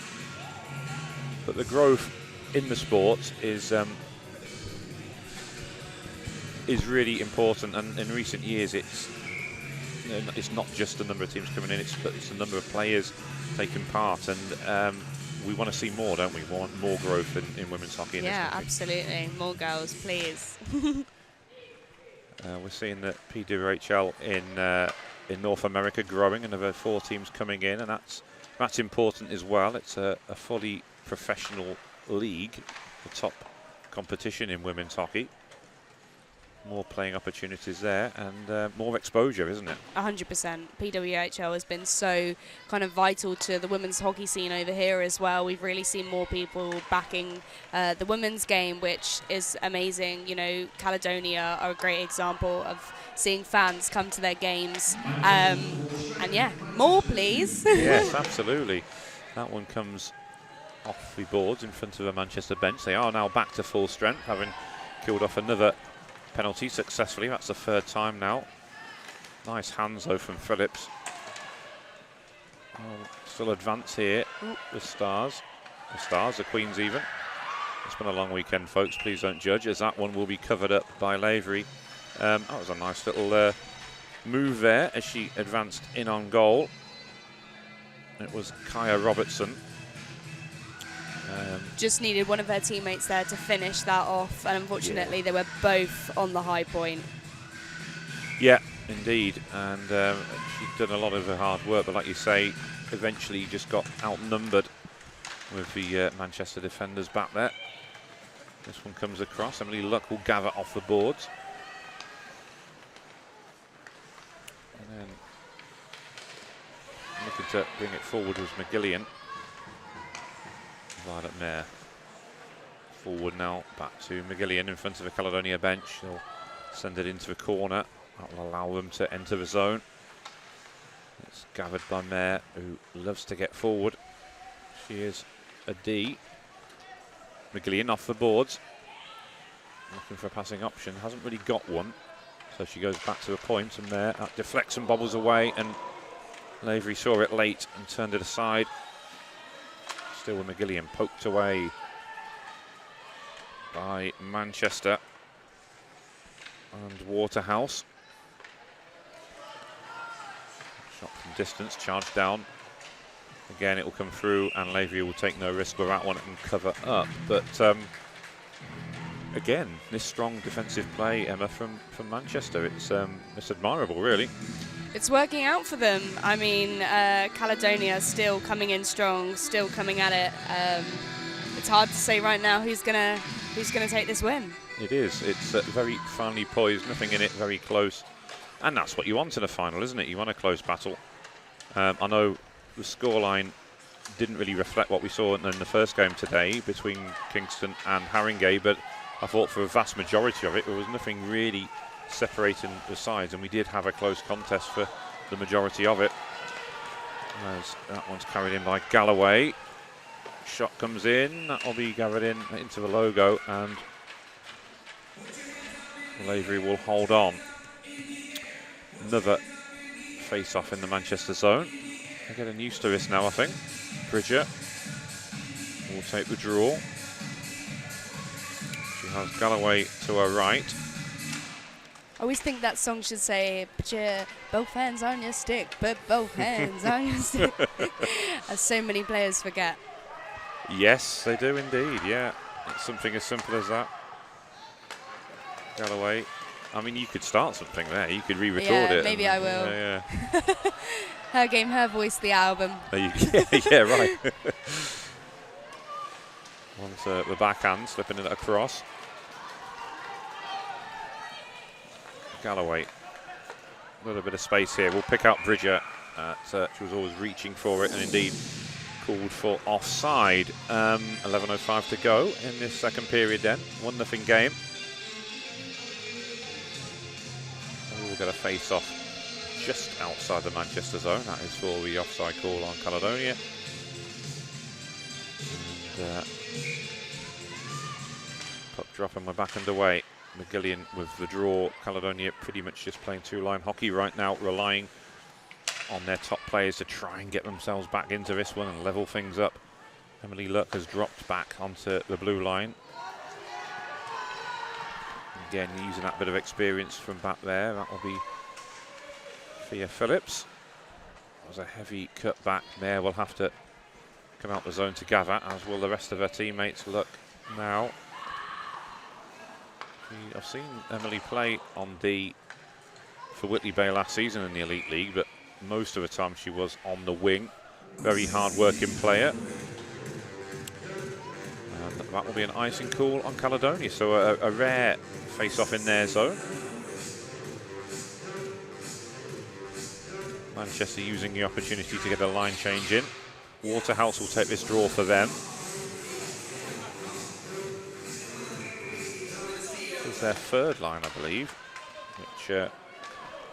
But the growth in the sport is really important, and in recent years it's not just the number of teams coming in, it's the number of players taking part, and we want to see more, don't we? We want more growth in women's hockey in this country. Yeah, absolutely. More girls, please. We're seeing the PWHL in North America growing, another 4 teams coming in, and that's important as well. It's a fully professional league, the top competition in women's hockey. more playing opportunities there and more exposure, isn't it? 100%. PWHL has been so kind of vital to the women's hockey scene over here as well. We've really seen more people backing the women's game, which is amazing. You know, Caledonia are a great example of seeing fans come to their games. And yeah, more please. Yes, absolutely. That one comes off the boards in front of the Manchester bench. They are now back to full strength, having killed off another penalty successfully. That's the third time now. Nice hands though from Phillips. Still advance here. The Stars, the Queens even. It's been a long weekend, folks. Please don't judge, as that one will be covered up by Lavery. That was a nice little move there as she advanced in on goal. It was Kaya Robertson. Just needed one of her teammates there to finish that off, and unfortunately they were both on the high point. Yeah, indeed, and she'd done a lot of her hard work, but like you say, eventually just got outnumbered with the Manchester defenders back there. This one comes across. Emily Luck will gather off the boards. And then looking to bring it forward was McGillian. Violet Mayer forward now, back to McGillian in front of the Caledonia bench. They'll send it into the corner. That will allow them to enter the zone. It's gathered by Mayer, who loves to get forward. She is a D. McGillian off the boards, looking for a passing option. Hasn't really got one, so she goes back to a point, and Mayer deflects and bobbles away, and Lavery saw it late and turned it aside. Still with McGillian, poked away by Manchester and Waterhouse. Shot from distance, charged down. Again, it will come through, and Lavery will take no risk with that one and cover up. But again, this strong defensive play, Emma, from Manchester, it's admirable, really. It's working out for them. I mean, Caledonia still coming in strong, still coming at it. It's hard to say right now who's gonna take this win. It is. It's very finely poised, nothing in it, very close, and that's what you want in a final, isn't it? You want a close battle. I know the scoreline didn't really reflect what we saw in the first game today between Kingston and Haringey, but I thought for a vast majority of it, there was nothing really separating the sides, and we did have a close contest for the majority of it. As that one's carried in by Galloway. Shot comes in, that will be gathered in into the logo, and Lavery will hold on. Another face-off in the Manchester zone. They're getting used to this now, I think. Bridger will take the draw. She has Galloway to her right. I always think that song should say, "Put your both hands on your stick, put both hands on your stick." As so many players forget. Yes, they do indeed, yeah. It's something as simple as that. Galloway. I mean, you could start something there. You could re-record it. Maybe I will. Yeah. Her game, her voice, the album. Yeah, right. Once the backhand, slipping it across. Galloway, a little bit of space here. We'll pick out Bridger. She was always reaching for it, and indeed called for offside. 11:05 to go in this second period then. 1-0 game. We'll get a face-off just outside the Manchester zone. That is for the offside call on Caledonia. And, puck drop and we're back underway. McGillian with the draw. Caledonia pretty much just playing two-line hockey right now, relying on their top players to try and get themselves back into this one and level things up. Emily Luck has dropped back onto the blue line. Again, using that bit of experience from back there. That will be Thea Phillips. That was a heavy cut back. Mayer will have to come out the zone to gather, as will the rest of her teammates. Luck now. I've seen Emily play on D for Whitley Bay last season in the Elite League, but most of the time she was on the wing. Very hard-working player. And that will be an icing call on Caledonia. So a rare face-off in their zone. Manchester using the opportunity to get a line change in. Waterhouse will take this draw for them. This is their third line, I believe, which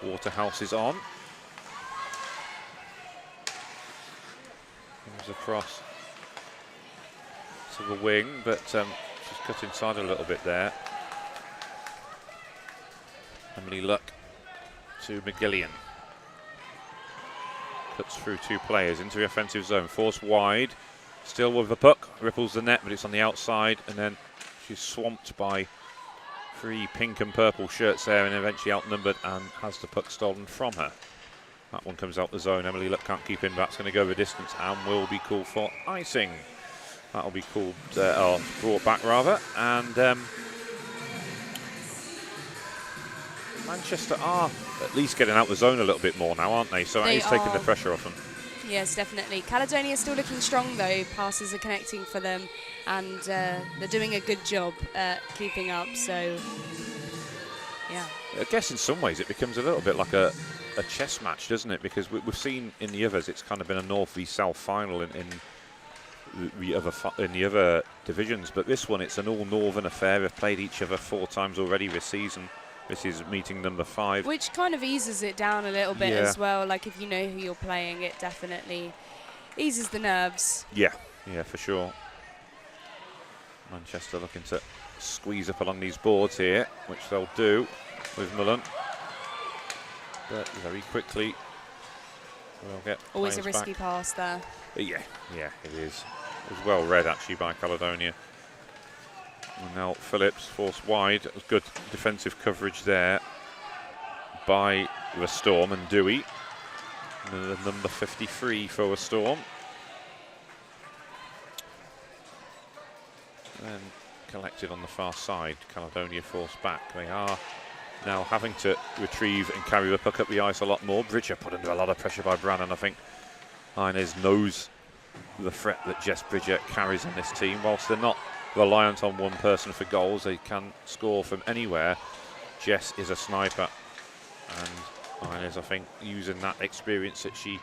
Waterhouse is on. Comes across to the wing, but she's cut inside a little bit there. Emily Luck to McGillian. Cuts through two players into the offensive zone. Force wide. Still with the puck. Ripples the net, but it's on the outside. And then she's swamped by three pink and purple shirts there and eventually outnumbered and has the puck stolen from her. That one comes out the zone. Emily Luck can't keep in. That's going to go the distance and will be called for icing. That will be called, or brought back rather. And Manchester are at least getting out the zone a little bit more now, aren't they? So that is taking the pressure off them. Yes, definitely. Caledonia is still looking strong though. Passes are connecting for them, and they're doing a good job keeping up. So, yeah. I guess in some ways it becomes a little bit like a chess match, doesn't it? Because we've seen in the others it's kind of been a North v South final in the other divisions, but this one it's an all Northern affair. They've played each other 4 times already this season. This is meeting number 5. Which kind of eases it down a little bit as well. Like if you know who you're playing, it definitely eases the nerves. Yeah, for sure. Manchester looking to squeeze up along these boards here, which they'll do with Mullen. But very quickly, we'll get always a risky back. pass there. Yeah, it is. It was well read actually by Caledonia. And now Phillips forced wide. It was good defensive coverage there by the Storm and Dewey. And the number 53 for the Storm. And collected on the far side. Caledonia forced back. They are now having to retrieve and carry the puck up the ice a lot more. Bridger put under a lot of pressure by Brannan. I think Inez knows the threat that Jess Bridger carries on this team. Whilst they're not reliant on one person for goals, they can score from anywhere. Jess is a sniper, and Inez, I think, using that experience that she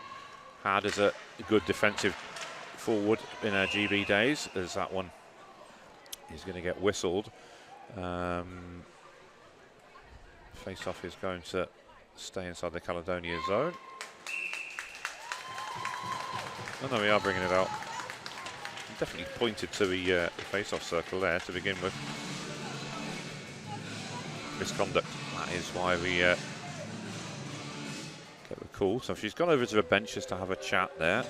had as a good defensive forward in her GB days, as that one is going to get whistled. Face-off is going to stay inside the Caledonia zone. Oh no, we are bringing it out. Definitely pointed to the face-off circle there to begin with. Misconduct. That is why we get the call. So she's gone over to the bench just to have a chat there.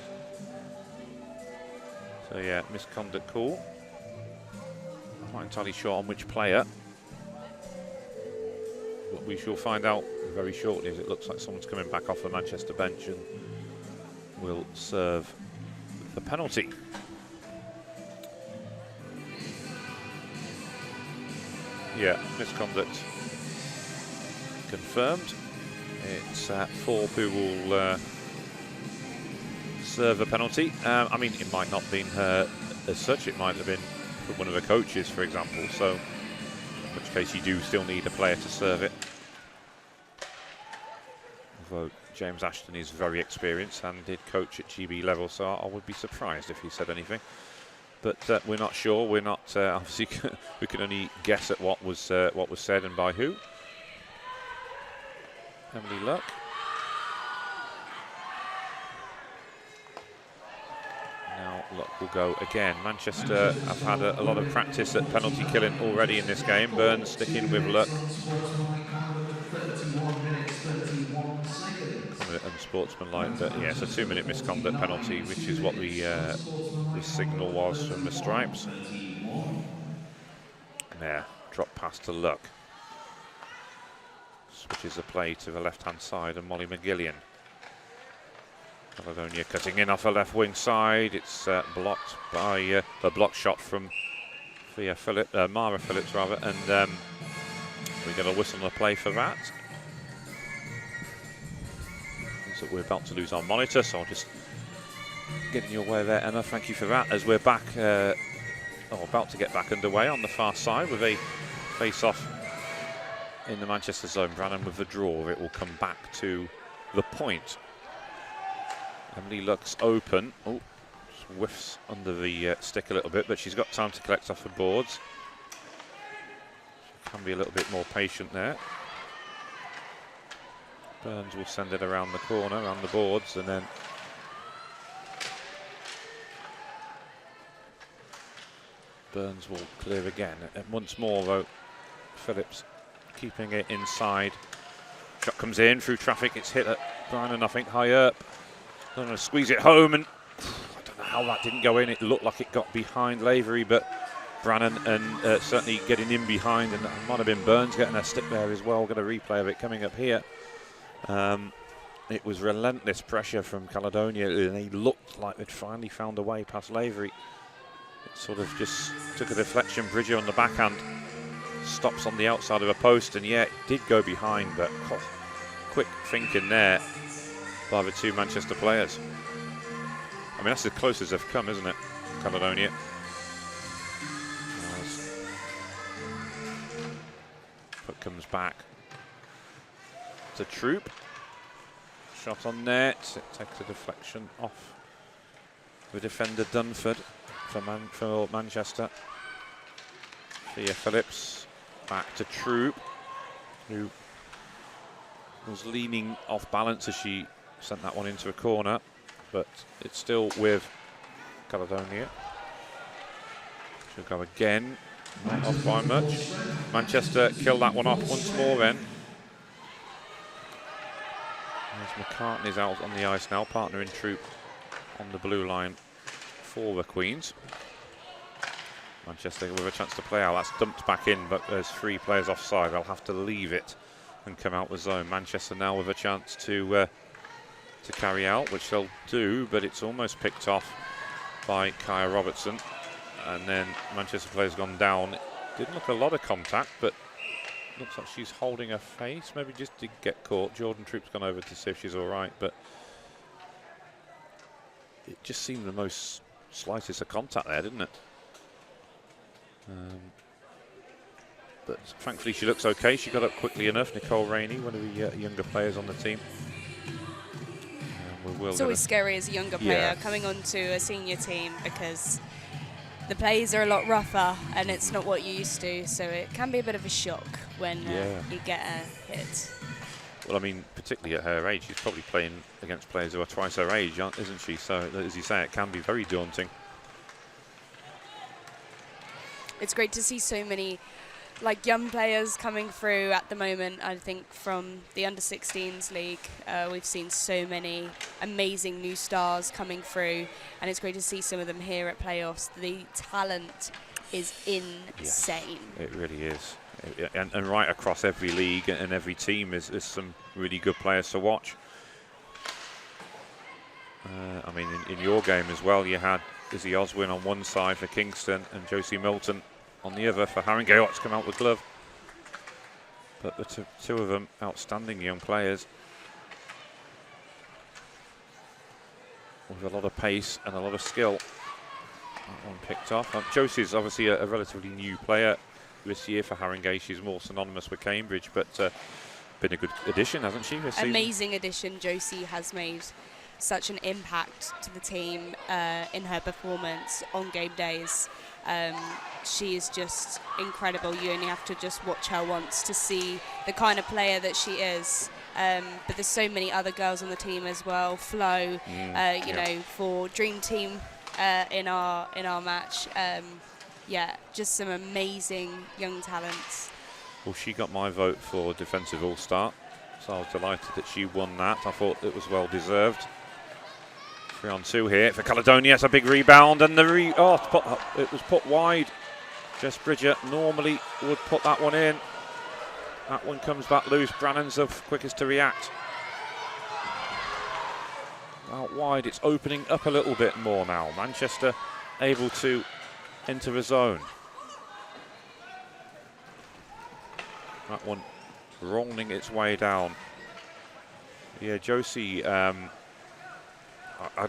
So yeah, misconduct call. I'm not entirely sure on which player. But we shall find out very shortly, as it looks like someone's coming back off the Manchester bench and will serve the penalty. Yeah, misconduct confirmed. It's Thorpe who will serve a penalty. I mean, it might not have been her as such. It might have been from one of the coaches, for example. So, in which case you do still need a player to serve it. Although James Ashton is very experienced and did coach at GB level, so I would be surprised if he said anything. But we're not sure. We're not obviously. We can only guess at what was said and by who. Emily Luck. Now Luck will go again. Manchester have had a lot of practice at penalty killing already in this game. Burns sticking with Luck. Unsportsmanlike, but yeah, it's a 2-minute misconduct penalty, which is what the signal was from the stripes. There, drop pass to Luck. Switches the play to the left-hand side, and Molly McGillian. Caledonia cutting in off the left wing side. It's blocked by a block shot from Mara Phillips, rather, and we get a whistle on the play for that. That we're about to lose our monitor, so I'll just get in your way there, Emma. Thank you for that. As we're back about to get back underway on the far side with a face-off in the Manchester zone. Brannan with the draw. It will come back to the point. Emily looks open. Oh, just whiffs under the stick a little bit, but she's got time to collect off the boards. She can be a little bit more patient there. Burns will send it around the corner, around the boards, and then Burns will clear again. And once more, though, Phillips keeping it inside. Shot comes in through traffic. It's hit at Brannan, I think, high up. Going to squeeze it home, and I don't know how that didn't go in. It looked like it got behind Lavery, but Brannan and certainly getting in behind, and that might have been Burns getting a stick there as well. Got a replay of it coming up here. It was relentless pressure from Caledonia, and they looked like they'd finally found a way past Lavery. It sort of just took a deflection. Bridger on the backhand stops on the outside of a post, and yeah, it did go behind, but quick thinking there by the two Manchester players. I mean, that's as close as they've come, isn't it, Caledonia? But comes back to Troop. Shot on net. It takes a deflection off the defender Dunford for Manchester. Thea Phillips back to Troop, who was leaning off balance as she sent that one into a corner, but it's still with Caledonia. She'll go again, not off by much. Manchester kill that one off once more then. As McCartney's out on the ice now, partner in Troop on the blue line for the Queens. Manchester with a chance to play out. That's dumped back in, but there's 3 players offside. They'll have to leave it and come out the zone. Manchester now with a chance to carry out, which they'll do, but it's almost picked off by Kaya Robertson. And then Manchester player's gone down. Didn't look a lot of contact, but looks like she's holding her face. Maybe just did get caught. Jordan Troop's gone over to see if she's all right, but it just seemed the most slightest of contact there, didn't it? But thankfully she looks okay. She got up quickly enough. Nicole Rainey, one of the younger players on the team. It's always scary as a younger player coming onto a senior team, because the plays are a lot rougher and it's not what you used to, so it can be a bit of a shock when you get a hit. Well, I mean, particularly at her age, she's probably playing against players who are twice her age, isn't she? So, as you say, it can be very daunting. It's great to see so many young players coming through at the moment. I think from the under-16s league, we've seen so many amazing new stars coming through, and it's great to see some of them here at playoffs. The talent is insane. Yes, it really is. And right across every league and every team is some really good players to watch. I mean, in your game as well, you had Izzy Oswin on one side for Kingston and Josie Milton on the other for Haringey. Oh, it's come out with glove. But the two of them, outstanding young players with a lot of pace and a lot of skill. That one picked off. Josie's obviously a relatively new player this year for Haringey. She's more synonymous with Cambridge, but been a good addition, hasn't she? Amazing addition. Josie has made such an impact to the team in her performance on game days. She is just incredible. You only have to just watch her once to see the kind of player that she is. But there's so many other girls on the team as well. Flo, you know, for Dream Team in our match. Yeah, just some amazing young talents. Well, she got my vote for Defensive All-Star, so I was delighted that she won that. I thought it was well deserved. 3-on-2 here for Caledonia. It's a big rebound, and it was put wide. Jess Bridger normally would put that one in. That one comes back loose. Brannan's the quickest to react. Out wide, it's opening up a little bit more now. Manchester able to enter the zone. That one rolling its way down. Yeah, Josie, I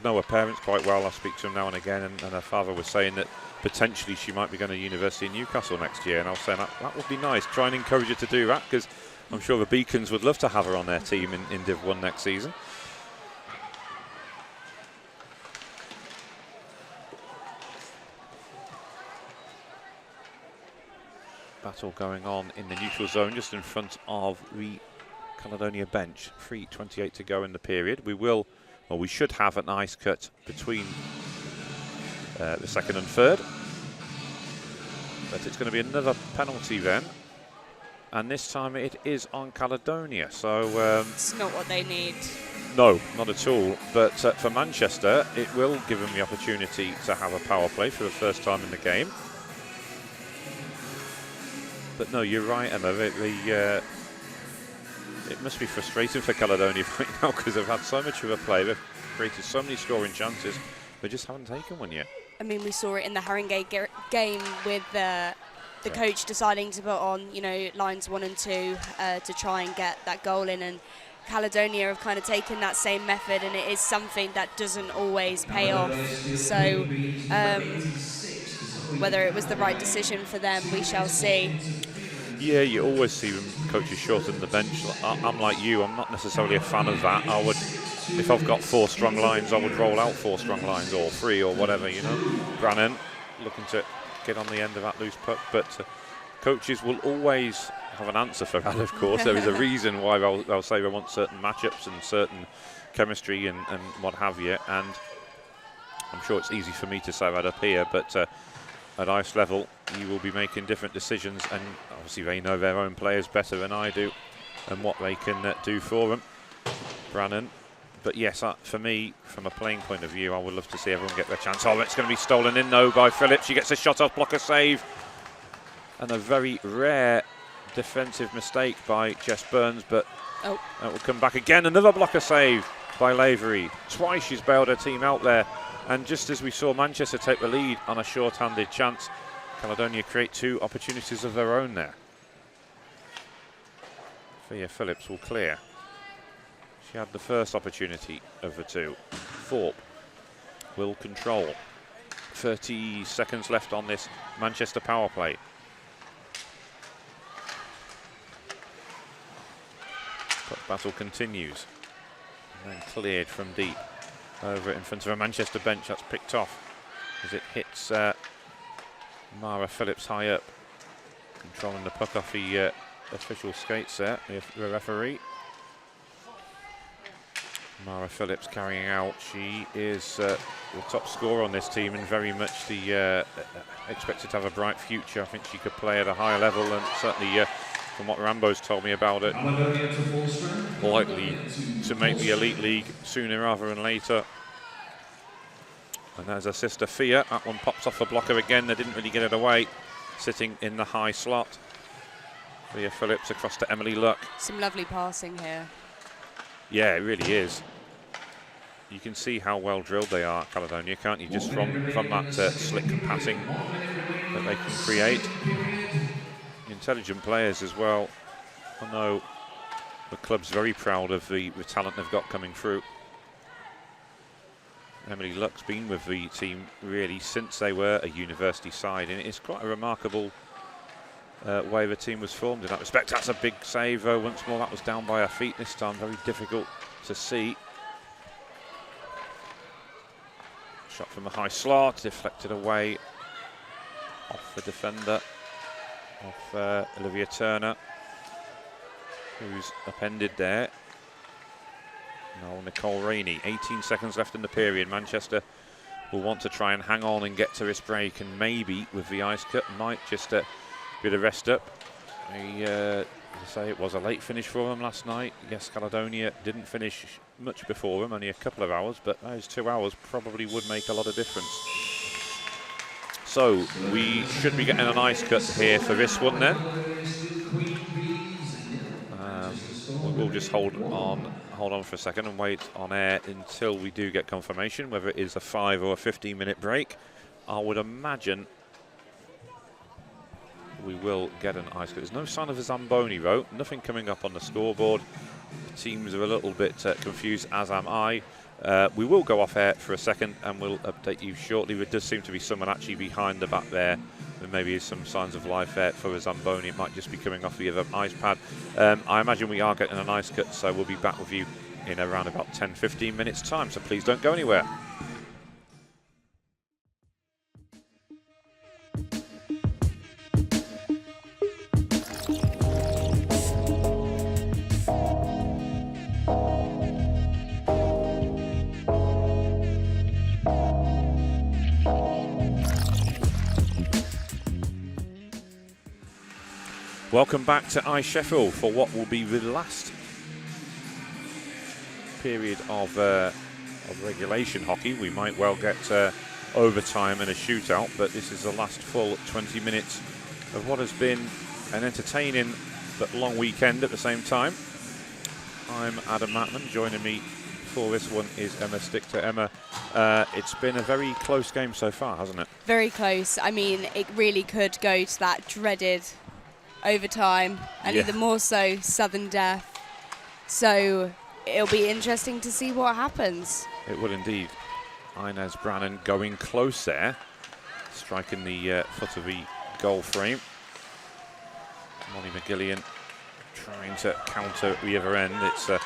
know her parents quite well. I speak to them now and again, and her father was saying that potentially she might be going to University of Newcastle next year, and I was saying that would be nice. Try and encourage her to do that, because I'm sure the Beacons would love to have her on their team in Div 1 next season. Battle going on in the neutral zone just in front of the Caledonia bench. 3:28 to go in the period. We should have an ice cut between the second and third, but it's going to be another penalty then, and this time it is on Caledonia. So it's not what they need. No, not at all. But for Manchester, it will give them the opportunity to have a power play for the first time in the game. But no, you're right, Emma. It must be frustrating for Caledonia right now, because they've had so much of a play. They've created so many scoring chances. They just haven't taken one yet. I mean, we saw it in the Haringey game with the coach deciding to put on, lines 1 and 2 to try and get that goal in. And Caledonia have kind of taken that same method, and it is something that doesn't always pay off. So whether it was the right decision for them, we shall see. Yeah, you always see them coaches shorten the bench. I'm like you, I'm not necessarily a fan of that. I would, if I've got 4 strong lines, I would roll out 4 strong lines, or 3 or whatever, Brannan looking to get on the end of that loose puck, but coaches will always have an answer for that, of course. There is a reason why they'll say they want certain matchups and certain chemistry and what have you, and I'm sure it's easy for me to say that up here, but at ice level, you will be making different decisions, and obviously they know their own players better than I do and what they can do for them. Brannan. But yes, for me, from a playing point of view, I would love to see everyone get their chance. Oh, it's going to be stolen in, though, by Phillips. She gets a shot off, blocker save. And a very rare defensive mistake by Jess Burns, but that will come back again. Another blocker save by Lavery. Twice she's bailed her team out there. And just as we saw Manchester take the lead on a short-handed chance, Caledonia create 2 opportunities of their own there. Thea Phillips will clear. She had the first opportunity of the 2. Thorpe will control. 30 seconds left on this Manchester power play. Puck battle continues. And then cleared from deep. Over in front of a Manchester bench. That's picked off as it hits Mara Phillips high up. Controlling the puck off the official skates there, the referee. Mara Phillips carrying out. She is the top scorer on this team and very much the expected to have a bright future. I think she could play at a higher level, and certainly from what Rambo's told me about it, likely to make the Elite League sooner rather than later. And there's her sister Thea. That one pops off the blocker again. They didn't really get it away. Sitting in the high slot. Thea Phillips across to Emily Luck. Some lovely passing here. Yeah, it really is. You can see how well drilled they are at Caledonia, can't you? Just from that slick passing that they can create. Intelligent players as well. I know the club's very proud of the talent they've got coming through. Emily Luck's been with the team really since they were a university side, and it's quite a remarkable way the team was formed in that respect. That's a big save, though. Once more, that was down by her feet this time. Very difficult to see. Shot from the high slot, deflected away off the defender of Olivia Turner, who's upended there. Now Nicole Rainey. 18 seconds left in the period. Manchester will want to try and hang on and get to this break, and maybe with the ice cut might just be the rest up. As I say, it was a late finish for them last night. Yes, Caledonia didn't finish much before them, only a couple of hours, but those 2 hours probably would make a lot of difference. So we should be getting an ice cut here for this one then. We'll just hold on for a second and wait on air until we do get confirmation whether it is a 5 or a 15-minute break. I would imagine we will get an ice cut. There's no sign of a Zamboni though, nothing coming up on the scoreboard. The teams are a little bit confused, as am I. We will go off air for a second and we'll update you shortly. There does seem to be someone actually behind the back there. There maybe is some signs of life there for a Zamboni. It might just be coming off the other ice pad. I imagine we are getting an ice cut, so we'll be back with you in around about 10-15 minutes time, so please don't go anywhere. Welcome back to WNIHL for what will be the last period of regulation hockey. We might well get overtime and a shootout, but this is the last full 20 minutes of what has been an entertaining but long weekend at the same time. I'm Adam Matman. Joining me for this one is Emma Stickter. Emma, it's been a very close game so far, hasn't it? Very close. I mean, it really could go to that dreaded overtime and even more so sudden death. So it'll be interesting to see what happens. It will indeed. Inez Brannan going close there, striking the foot of the goal frame. Molly McGillian trying to counter the other end. It's a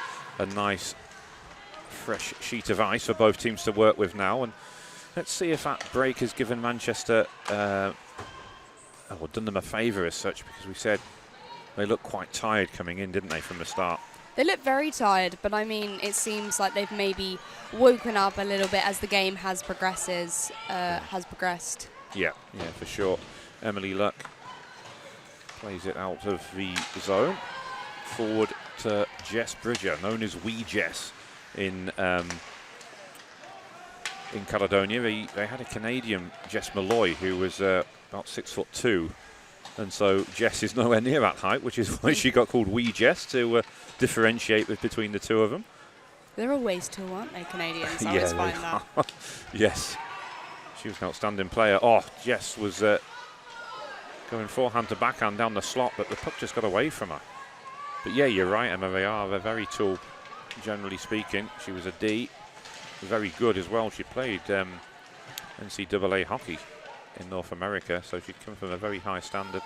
nice fresh sheet of ice for both teams to work with now, and let's see if that break has given Manchester done them a favour as such, because we said they looked quite tired coming in, didn't they, from the start? They look very tired, but I mean, it seems like they've maybe woken up a little bit as the game has progressed. Yeah, for sure. Emily Luck plays it out of the zone. Forward to Jess Bridger, known as Wee Jess in Caledonia. They had a Canadian, Jess Malloy, who was about 6'2", and so Jess is nowhere near that height, which is why she got called Wee Jess, to differentiate between the two of them. They're always tall, aren't they, Canadians? I Yeah, always find that. Yes, she was an outstanding player. Oh, Jess was going forehand to backhand down the slot, but the puck just got away from her. But yeah, you're right, Emma, they're very tall, generally speaking. She was a D, very good as well. She played NCAA hockey in North America, so she'd come from a very high standard.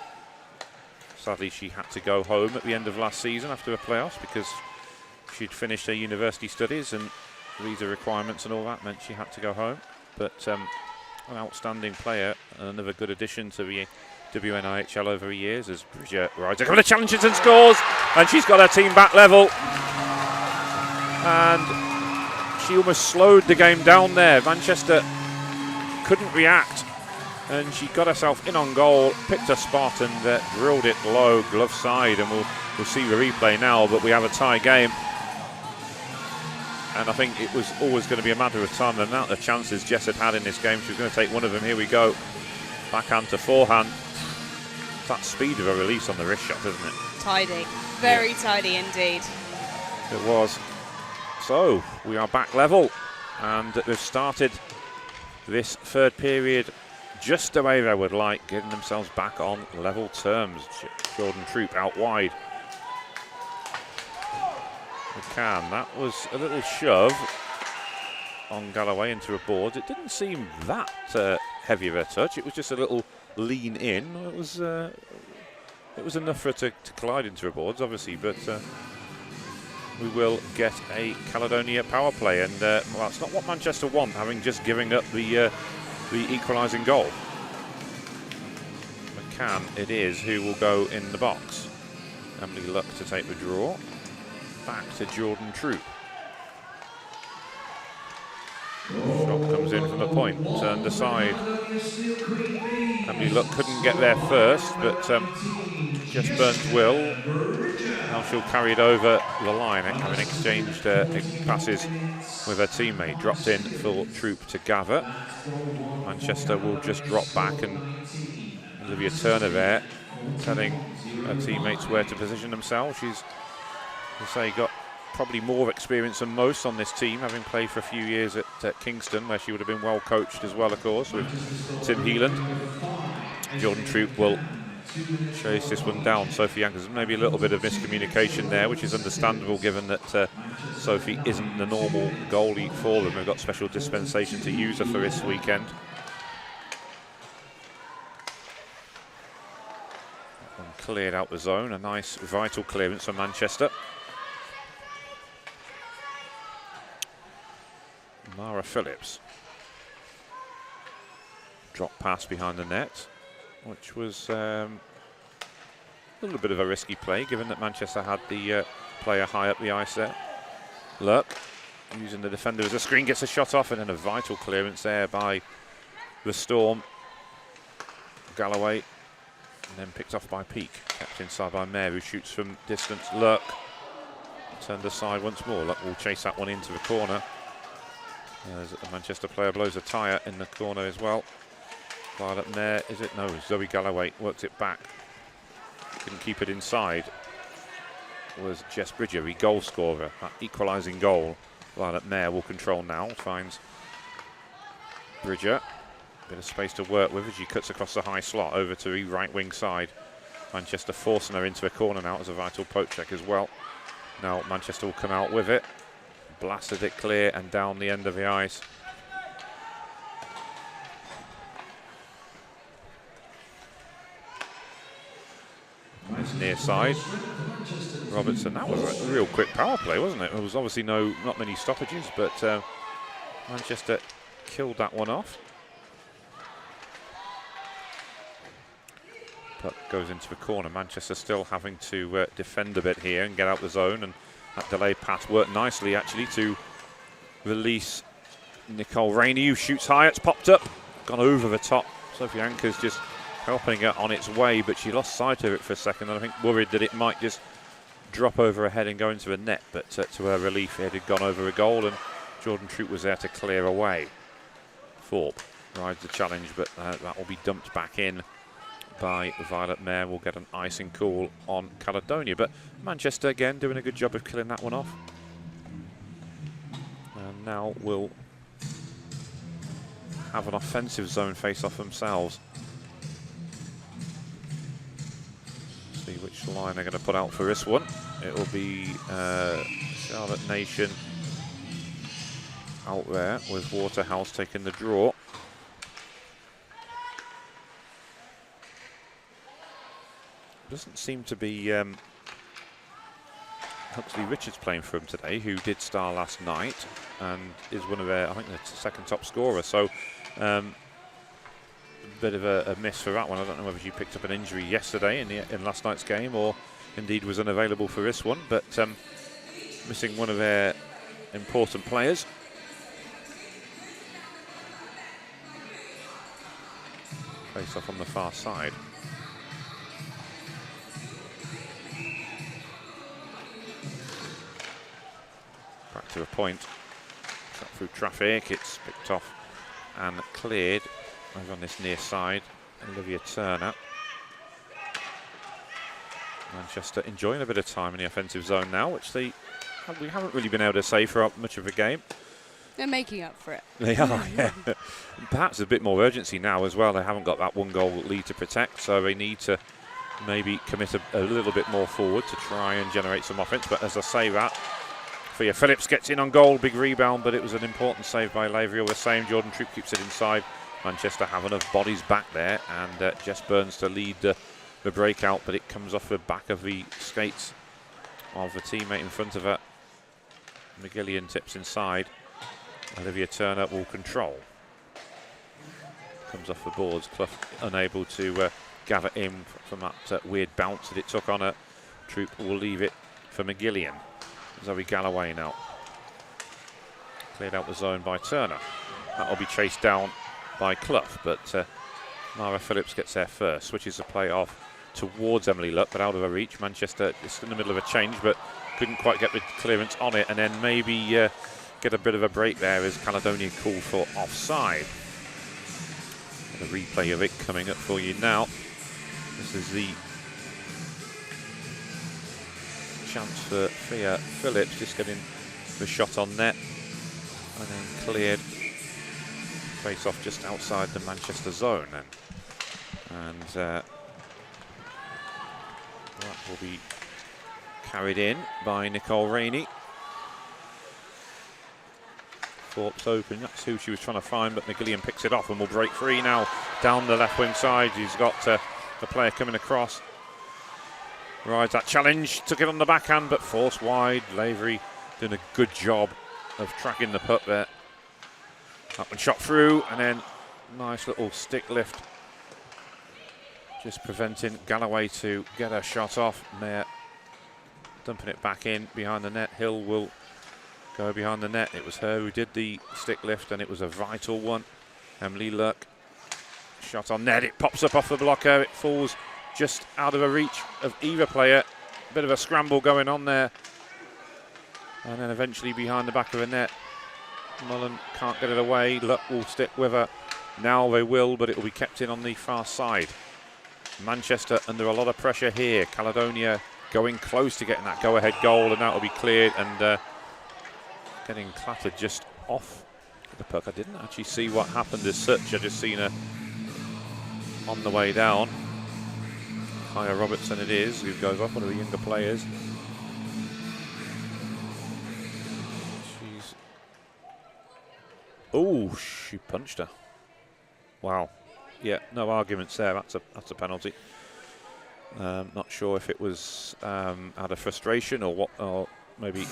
Sadly, she had to go home at the end of last season after the playoffs because she'd finished her university studies and visa requirements and all that meant she had to go home. But an outstanding player and another good addition to the WNIHL over the years as Bridget rides a couple of challenges and scores, and she's got her team back level. And she almost slowed the game down there. Manchester couldn't react, and she got herself in on goal, picked a spot and drilled it low, glove side, and we'll see the replay now, but we have a tie game. And I think it was always going to be a matter of time. The amount of chances Jess had in this game, she was going to take one of them. Here we go. Backhand to forehand. It's that speed of a release on the wrist shot, isn't it? Tidy. Very tidy indeed. It was. So, we are back level. And they've started this third period just the way they would like, getting themselves back on level terms. Jordan Troop out wide. McCann, that was a little shove on Galloway into a board. It didn't seem that heavy of a touch. It was just a little lean in. It was enough for it to collide into a boards, obviously, but we will get a Caledonia power play, and well, it's not what Manchester want, having just given up the equalising goal. McCann it is who will go in the box. Emily Luck to take the draw. Back to Jordan Troop. Shot comes in from the point, turned aside. Emily Luck couldn't get there first, but Jess Burns will. Now she'll carry it over the line, having exchanged passes with her teammate. Dropped in for Troop to gather. Manchester will just drop back, and Olivia Turner there telling her teammates where to position themselves. She's, I say, got probably more experience than most on this team, having played for a few years at Kingston, where she would have been well coached as well, of course, with Tim Heeland. Jordan Troop will chase this one down. Sophie Yankers, maybe a little bit of miscommunication there, which is understandable given that Sophie isn't the normal goalie for them. They've got special dispensation to use her for this weekend. And cleared out the zone. A nice vital clearance for Manchester. Mara Phillips. Drop pass behind the net, which was a little bit of a risky play, given that Manchester had the player high up the ice there. Lurk, using the defender as a screen, gets a shot off, and then a vital clearance there by the Storm. Galloway, and then picked off by Peake. Kept inside by Mayer, who shoots from distance. Lurk, turned aside once more. Lurk will chase that one into the corner. As the Manchester player blows a tyre in the corner as well. Violet Mayer, is it? No, Zoe Galloway works it back. Couldn't keep it inside. Was Jess Bridger, the goal scorer. That equalising goal. Violet Mayer will control now. Finds Bridger. Bit of space to work with as she cuts across the high slot over to the right wing side. Manchester forcing her into a corner now as a vital poke check as well. Now Manchester will come out with it. Blasted it clear and down the end of the ice. Nice near side. Robertson, that was a real quick power play, wasn't it? There was obviously not many stoppages, but Manchester killed that one off. Puck goes into the corner. Manchester still having to defend a bit here and get out the zone, and that delayed pass worked nicely actually to release Nicole Rainey, who shoots high. It's popped up, gone over the top. Sophie Anker's just helping her on its way, but she lost sight of it for a second, and I think worried that it might just drop over her head and go into the net, but to her relief it had gone over a goal, and Jordan Troop was there to clear away. Thorpe rides the challenge, but that will be dumped back in by Violet Mayer. Will get an icing call on Caledonia, but Manchester again doing a good job of killing that one off. And now we'll have an offensive zone face-off themselves. See which line they're going to put out for this one. It will be Charlotte Nation out there with Waterhouse taking the draw. Doesn't seem to be Huxley Richards playing for him today, who did star last night and is one of their, I think, the second top scorer. So a bit of a miss for that one. I don't know whether she picked up an injury yesterday in last night's game or indeed was unavailable for this one, but missing one of their important players. Face off on the far side. Back to a point. Shot through traffic. It's picked off and cleared over on this near side. Olivia Turner. Manchester enjoying a bit of time in the offensive zone now, which we haven't really been able to say for much of the game. They're making up for it. They are, yeah. Perhaps a bit more urgency now as well. They haven't got that one goal lead to protect, so they need to maybe commit a little bit more forward to try and generate some offense. But as I say that, Thea Phillips gets in on goal, big rebound, but it was an important save by Lavriel. The same, Jordan Troop keeps it inside. Manchester have enough bodies back there, and Jess Burns to lead the breakout, but it comes off the back of the skates of the teammate in front of her. McGillian tips inside. Olivia Turner will control. Comes off the boards. Clough unable to gather in from that weird bounce that it took on her. Troop will leave it for McGillian. Zoe Galloway now. Cleared out the zone by Turner. That will be chased down by Clough, but Mara Phillips gets there first. Switches the play off towards Emily Luck, but out of her reach. Manchester is in the middle of a change, but couldn't quite get the clearance on it, and then maybe get a bit of a break there as Caledonia called for offside. And a replay of it coming up for you now. This is the chance for Thea Phillips, just getting the shot on net and then cleared. Face off just outside the Manchester zone then. And will be carried in by Nicole Rainey. Thorpe's open, that's who she was trying to find, but McGillian picks it off and will break free now down the left wing side. He's got the player coming across. Rides that challenge, took it on the backhand, but forced wide. Lavery doing a good job of tracking the puck there. That one shot through, and then nice little stick lift. Just preventing Galloway to get her shot off. Mayer dumping it back in behind the net. Hill will go behind the net. It was her who did the stick lift, and it was a vital one. Emily Luck, shot on net. It pops up off the blocker. It falls just out of the reach of either player. Bit of a scramble going on there. And then eventually behind the back of the net. Mullen can't get it away. Luck will stick with her. Now they will, but it will be kept in on the far side. Manchester under a lot of pressure here. Caledonia going close to getting that go-ahead goal, and that will be cleared, and getting clattered just off the puck. I didn't actually see what happened as such. I just seen her on the way down. Kaya Robertson it is, who goes off, one of the younger players. Oh, she punched her. Wow. Yeah, no arguments there. That's a penalty. Not sure if it was out of frustration or what, or maybe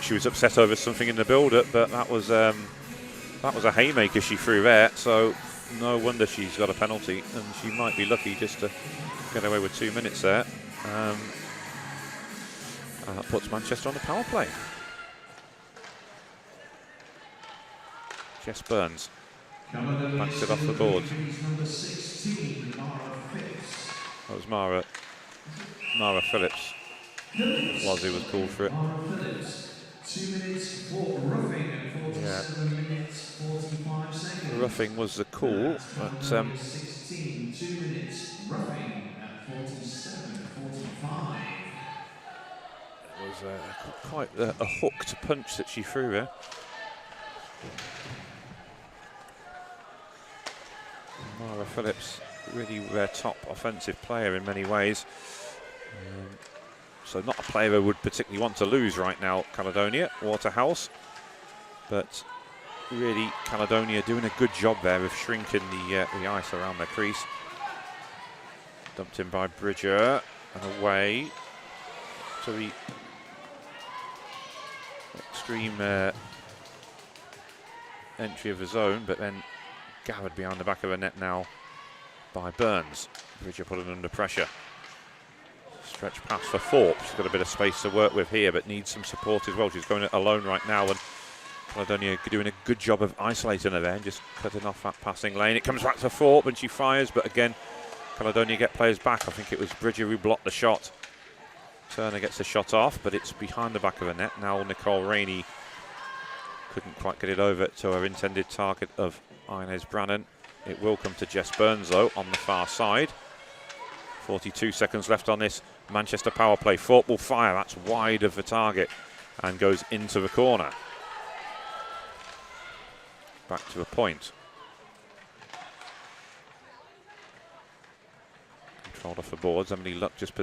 she was upset over something in the build-up. But that was a haymaker she threw there. So no wonder she's got a penalty, and she might be lucky just to get away with 2 minutes there. And that puts Manchester on the power play. Jess Burns backs it off the board. That was Mara Phillips. Was who was called for it. 2 minutes for roughing and 47 minutes 45 seconds. Roughing was the call, but 16, 2 minutes roughing at 47:45. It was quite a hooked punch that she threw there. Mara Phillips, really their top offensive player in many ways. So not a player who would particularly want to lose right now, Caledonia, Waterhouse. But really, Caledonia doing a good job there of shrinking the ice around their crease. Dumped in by Bridger and away to the extreme entry of the zone, but then gathered behind the back of the net now by Burns. Bridger put it under pressure. Stretch pass for Thorpe. She's got a bit of space to work with here, but needs some support as well. She's going it alone right now, and Caledonia doing a good job of isolating her there and just cutting off that passing lane. It comes back to Thorpe and she fires, but again, Caledonia get players back. I think it was Bridger who blocked the shot. Turner gets the shot off, but it's behind the back of the net. Now Nicole Rainey couldn't quite get it over to her intended target of Inez Brannan. It will come to Jess Burns though on the far side. 42 seconds left on this Manchester power play. Thorpe will fire, that's wide of the target and goes into the corner. Back to a point. Controlled off the boards. Emily Luck just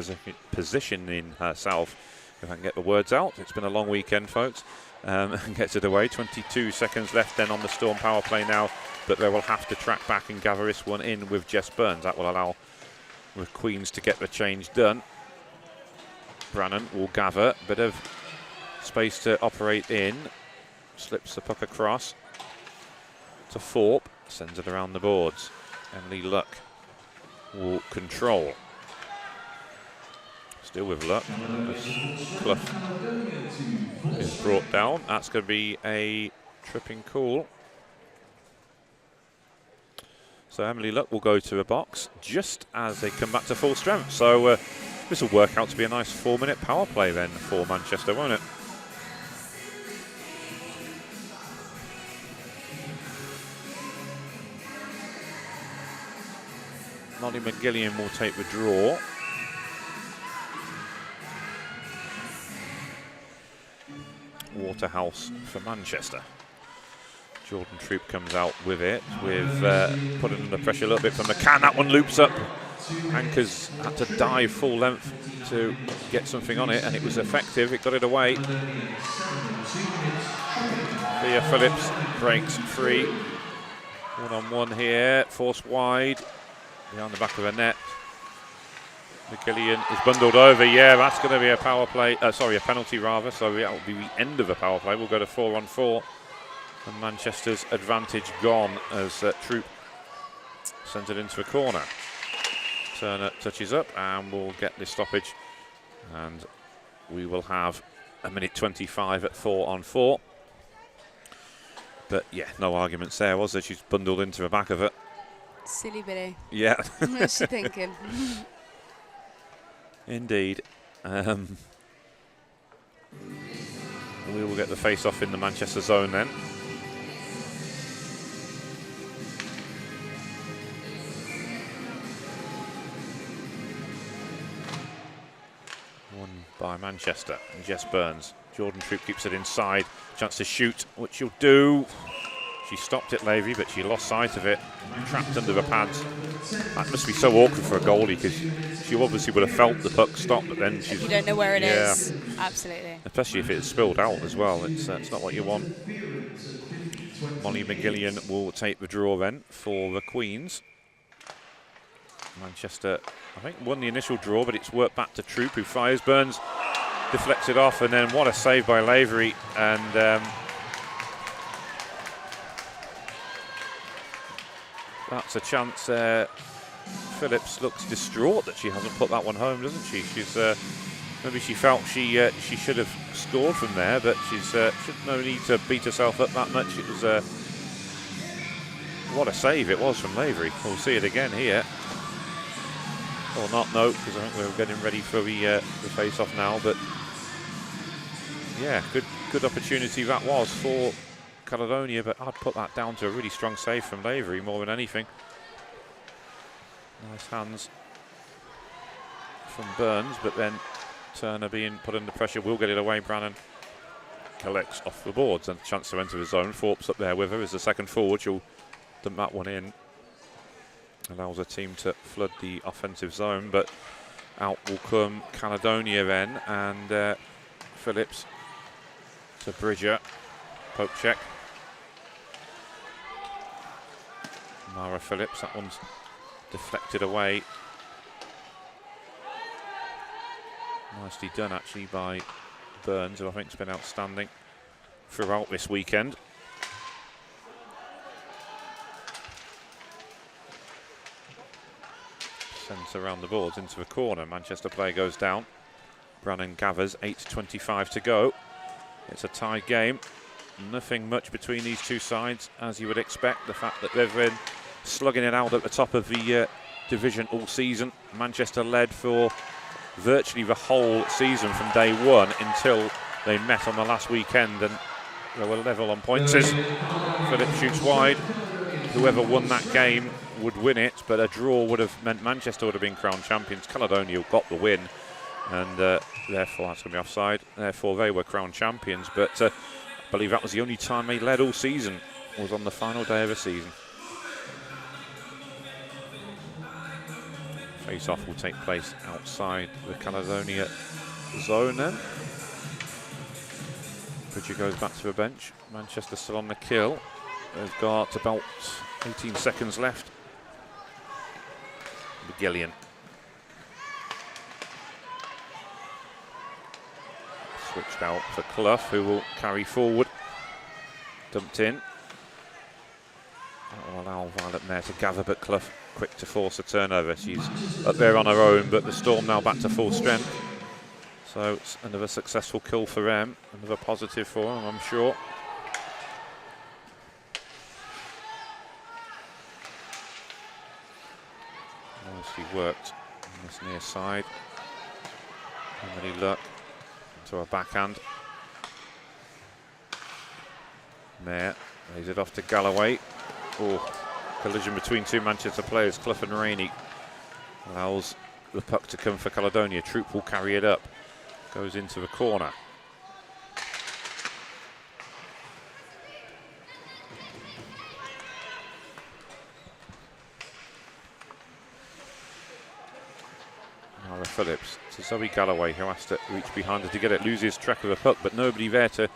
positioning herself, if I can get the words out. It's been a long weekend, folks. And gets it away. 22 seconds left then on the Storm power play now, but they will have to track back and gather this one in with Jess Burns. That will allow the Queens to get the change done. Brannan will gather, bit of space to operate in, slips the puck across to Thorpe, sends it around the boards. Emily Luck will control. Still with Luck. Clough is brought down. That's going to be a tripping call. So Emily Luck will go to a box just as they come back to full strength. So this will work out to be a nice 4-minute power play then for Manchester, won't it? Molly McGillian will take the draw. Waterhouse for Manchester. Jordan Troop comes out with it, with putting under pressure a little bit from McCann. That one loops up Anchors had to dive full length to get something on it, and it was effective. It got it away. Thea Phillips breaks free. One-on-one here, forced wide, behind the back of the net. McGillian is bundled over. Yeah, that's going to be a power play. A penalty rather. So that will be the end of the power play. We'll go to 4-on-4. And Manchester's advantage gone as Troop sends it into a corner. Turner touches up and we'll get this stoppage. And we will have a minute 25 at 4-on-4. But yeah, no arguments there, was there? She's bundled into the back of it. Silly Billy. Yeah. What's she thinking? Indeed. We will get the face-off in the Manchester zone then. Won by Manchester and Jess Burns. Jordan Troop keeps it inside. Chance to shoot, which she'll do. She stopped it, Levy, but she lost sight of it. Trapped under the pads. That must be so awkward for a goalie because she obviously would have felt the puck stop, but then she's... You don't know where it is. Absolutely. Especially if it's spilled out as well. It's not what you want. Molly McGillian will take the draw then for the Queens. Manchester, I think, won the initial draw, but it's worked back to Troop, who fires. Burns deflects it off, and then what a save by Lavery. And that's a chance. Phillips looks distraught that she hasn't put that one home, doesn't she? She's maybe she felt she should have scored from there, but she's no need to beat herself up that much. It was what a save it was from Lavery. We'll see it again here, or not? No, because I think we're getting ready for the face-off now. But yeah, good opportunity that was for Caledonia, but I'd put that down to a really strong save from Lavery more than anything. Nice hands from Burns, but then Turner being put under pressure will get it away. Brannan collects off the boards and a chance to enter the zone. Thorpe's up there with her as the second forward. She'll dump that one in. Allows her team to flood the offensive zone, but out will come Caledonia then, and Phillips to Bridger. Poke check. Mara Phillips, that one's deflected away. Nicely done actually by Burns, who I think's been outstanding throughout this weekend. Sends around the boards into a corner. Manchester player goes down. Brannan gathers, 8:25 to go. It's a tied game. Nothing much between these two sides, as you would expect. The fact that they've been slugging it out at the top of the division all season. Manchester led for virtually the whole season from day one until they met on the last weekend, and they were level on points. Phillips shoots wide. Whoever won that game would win it, but a draw would have meant Manchester would have been crowned champions. Caledonia got the win, and therefore that's going to be offside. Therefore they were crowned champions, but I believe that was the only time they led all season, was on the final day of the season. Face-off will take place outside the Caledonia zone then. Bridger goes back to the bench. Manchester still on the kill. They've got about 18 seconds left. McGillian. Switched out for Clough, who will carry forward. Dumped in. That will allow Violet Mayer to gather, but Clough quick to force a turnover. She's up there on her own, but the Storm now back to full strength. So it's another successful kill for them. Another positive for them, I'm sure. Nicely worked on this near side. Not any luck. To a backhand. Mayer lays it off to Galloway. Oh, collision between two Manchester players, Clough and Rainey. Allows the puck to come for Caledonia. Troop will carry it up. Goes into the corner. Phillips to Zoe Galloway, who has to reach behind her to get it. Loses track of the puck, but nobody there to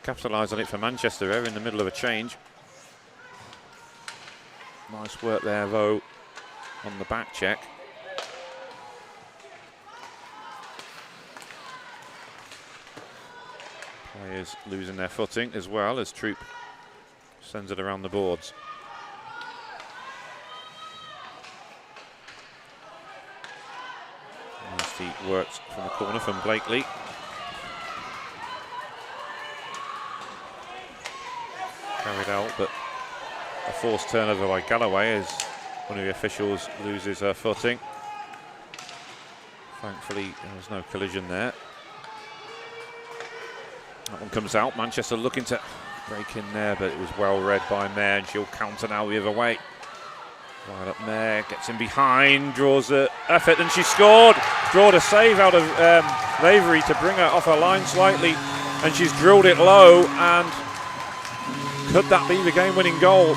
capitalise on it for Manchester. They're in the middle of a change. Nice work there, though, on the back check. Players losing their footing as well as Troop sends it around the boards. Nasty works from the corner from Blakely. Carried out, but a forced turnover by Galloway as one of the officials loses her footing. Thankfully, there was no collision there. That one comes out. Manchester looking to break in there, but it was well read by Mayer, and she'll counter now the other way. Right up Mayer, gets in behind, draws the effort, and she scored. Drawed a save out of Lavery to bring her off her line slightly, and she's drilled it low, and could that be the game-winning goal?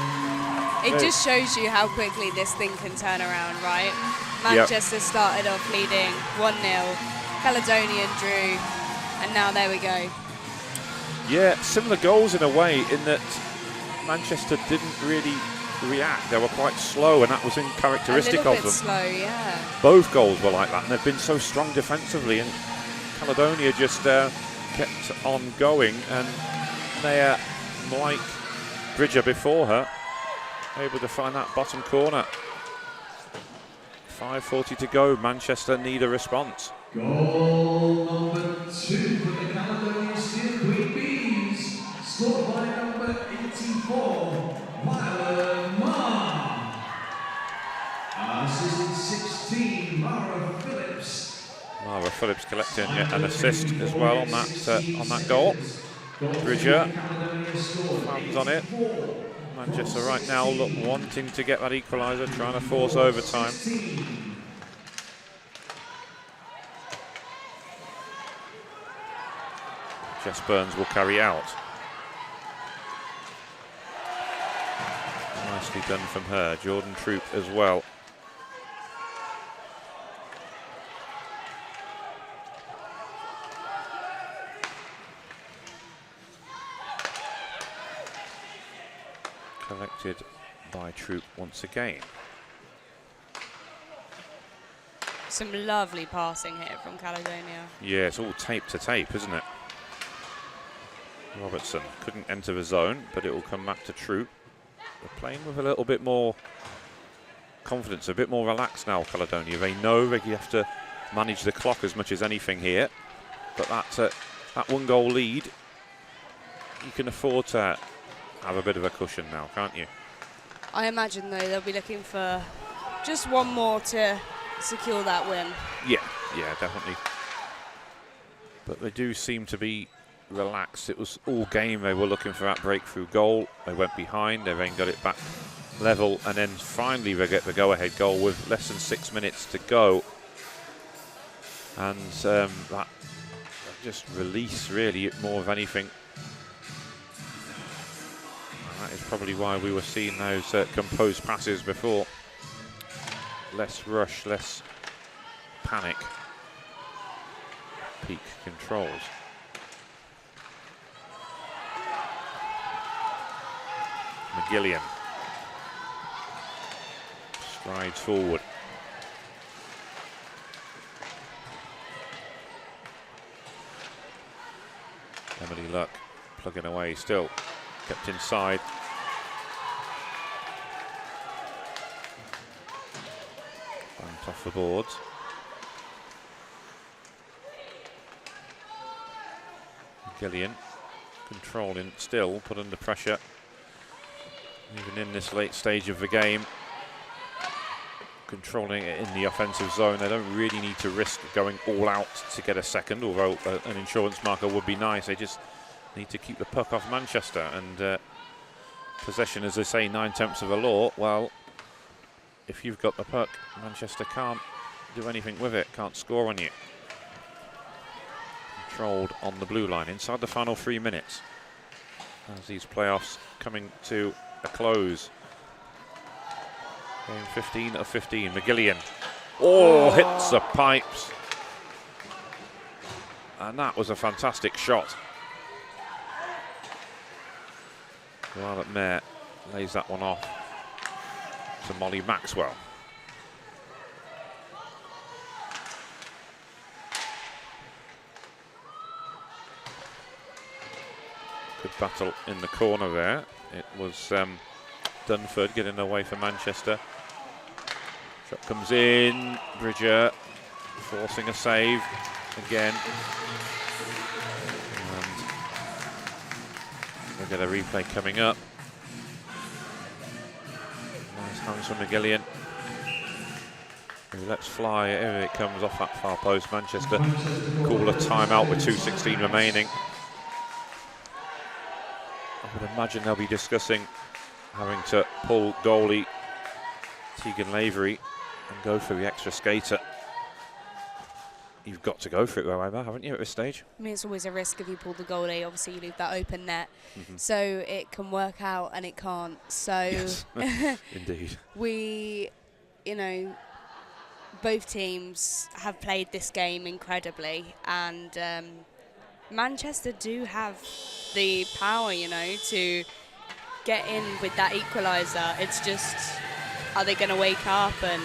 It just shows you how quickly this thing can turn around, right? Manchester started off leading 1-0, Caledonia drew, and now there we go. Yeah, similar goals in a way, in that Manchester didn't really react. They were quite slow, and that was uncharacteristic of them. A little bit slow, yeah. Both goals were like that, and they've been so strong defensively, and Caledonia just kept on going, and they, like Bridger before her, able to find that bottom corner. 5:40 to go. Manchester need a response. Goal number 2 for the Caledonia Steel Queen Bees, scored by number 84, Violet Ma. Assist 16, Mara Phillips. Mara Phillips collecting an assist as well on that goal. Bridger lands on it. Manchester right now wanting to get that equaliser, trying to force overtime. Jess Burns will carry out. Nicely done from her. Jordan Troop as well. Collected by Troop once again. Some lovely passing here from Caledonia. Yeah, it's all tape to tape, isn't it? Robertson couldn't enter the zone, but it will come back to Troop. They're playing with a little bit more confidence, a bit more relaxed now, Caledonia. They know they have to manage the clock as much as anything here, but that 1-goal lead, you can afford to have a bit of a cushion now, can't you? I imagine, though, they'll be looking for just one more to secure that win. Yeah, definitely. But they do seem to be relaxed. It was all game they were looking for that breakthrough goal. They went behind, they then got it back level, and then finally they get the go-ahead goal with less than 6 minutes to go. And that just release, really, more of anything. And that is probably why we were seeing those composed passes before. Less rush, less panic. Peak controls. McGillian strides forward. Emily Luck plugging away still. Kept inside. Banked off the boards. McGillian controlling still, put under pressure. Even in this late stage of the game, controlling it in the offensive zone. They don't really need to risk going all out to get a second, although an insurance marker would be nice. They just need to keep the puck off Manchester. And possession, as they say, 9/10 of the law. Well, if you've got the puck, Manchester can't do anything with it, can't score on you. Controlled on the blue line inside the final 3 minutes. As these playoffs coming to a close. Game 15 of 15. McGillian Oh, hits the pipes. And that was a fantastic shot. Violet Mayer lays that one off to Molly Maxwell. Good battle in the corner there. It was Dunford getting away for Manchester. Shot comes in. Bridger forcing a save again. And we'll get a replay coming up. Nice hands from McGillian. Who lets fly. Here it comes off that far post. Manchester call a timeout with 2:16 remaining. I would imagine they'll be discussing having to pull goalie Tegan Lavery and go for the extra skater. You've got to go for it, however, haven't you, at this stage? I mean, it's always a risk if you pull the goalie. Obviously, you leave that open net. So it can work out and it can't. So Yes, indeed. we, you know, both teams have played this game incredibly. And Manchester do have the power, you know, to get in with that equaliser. It's just, are they going to wake up and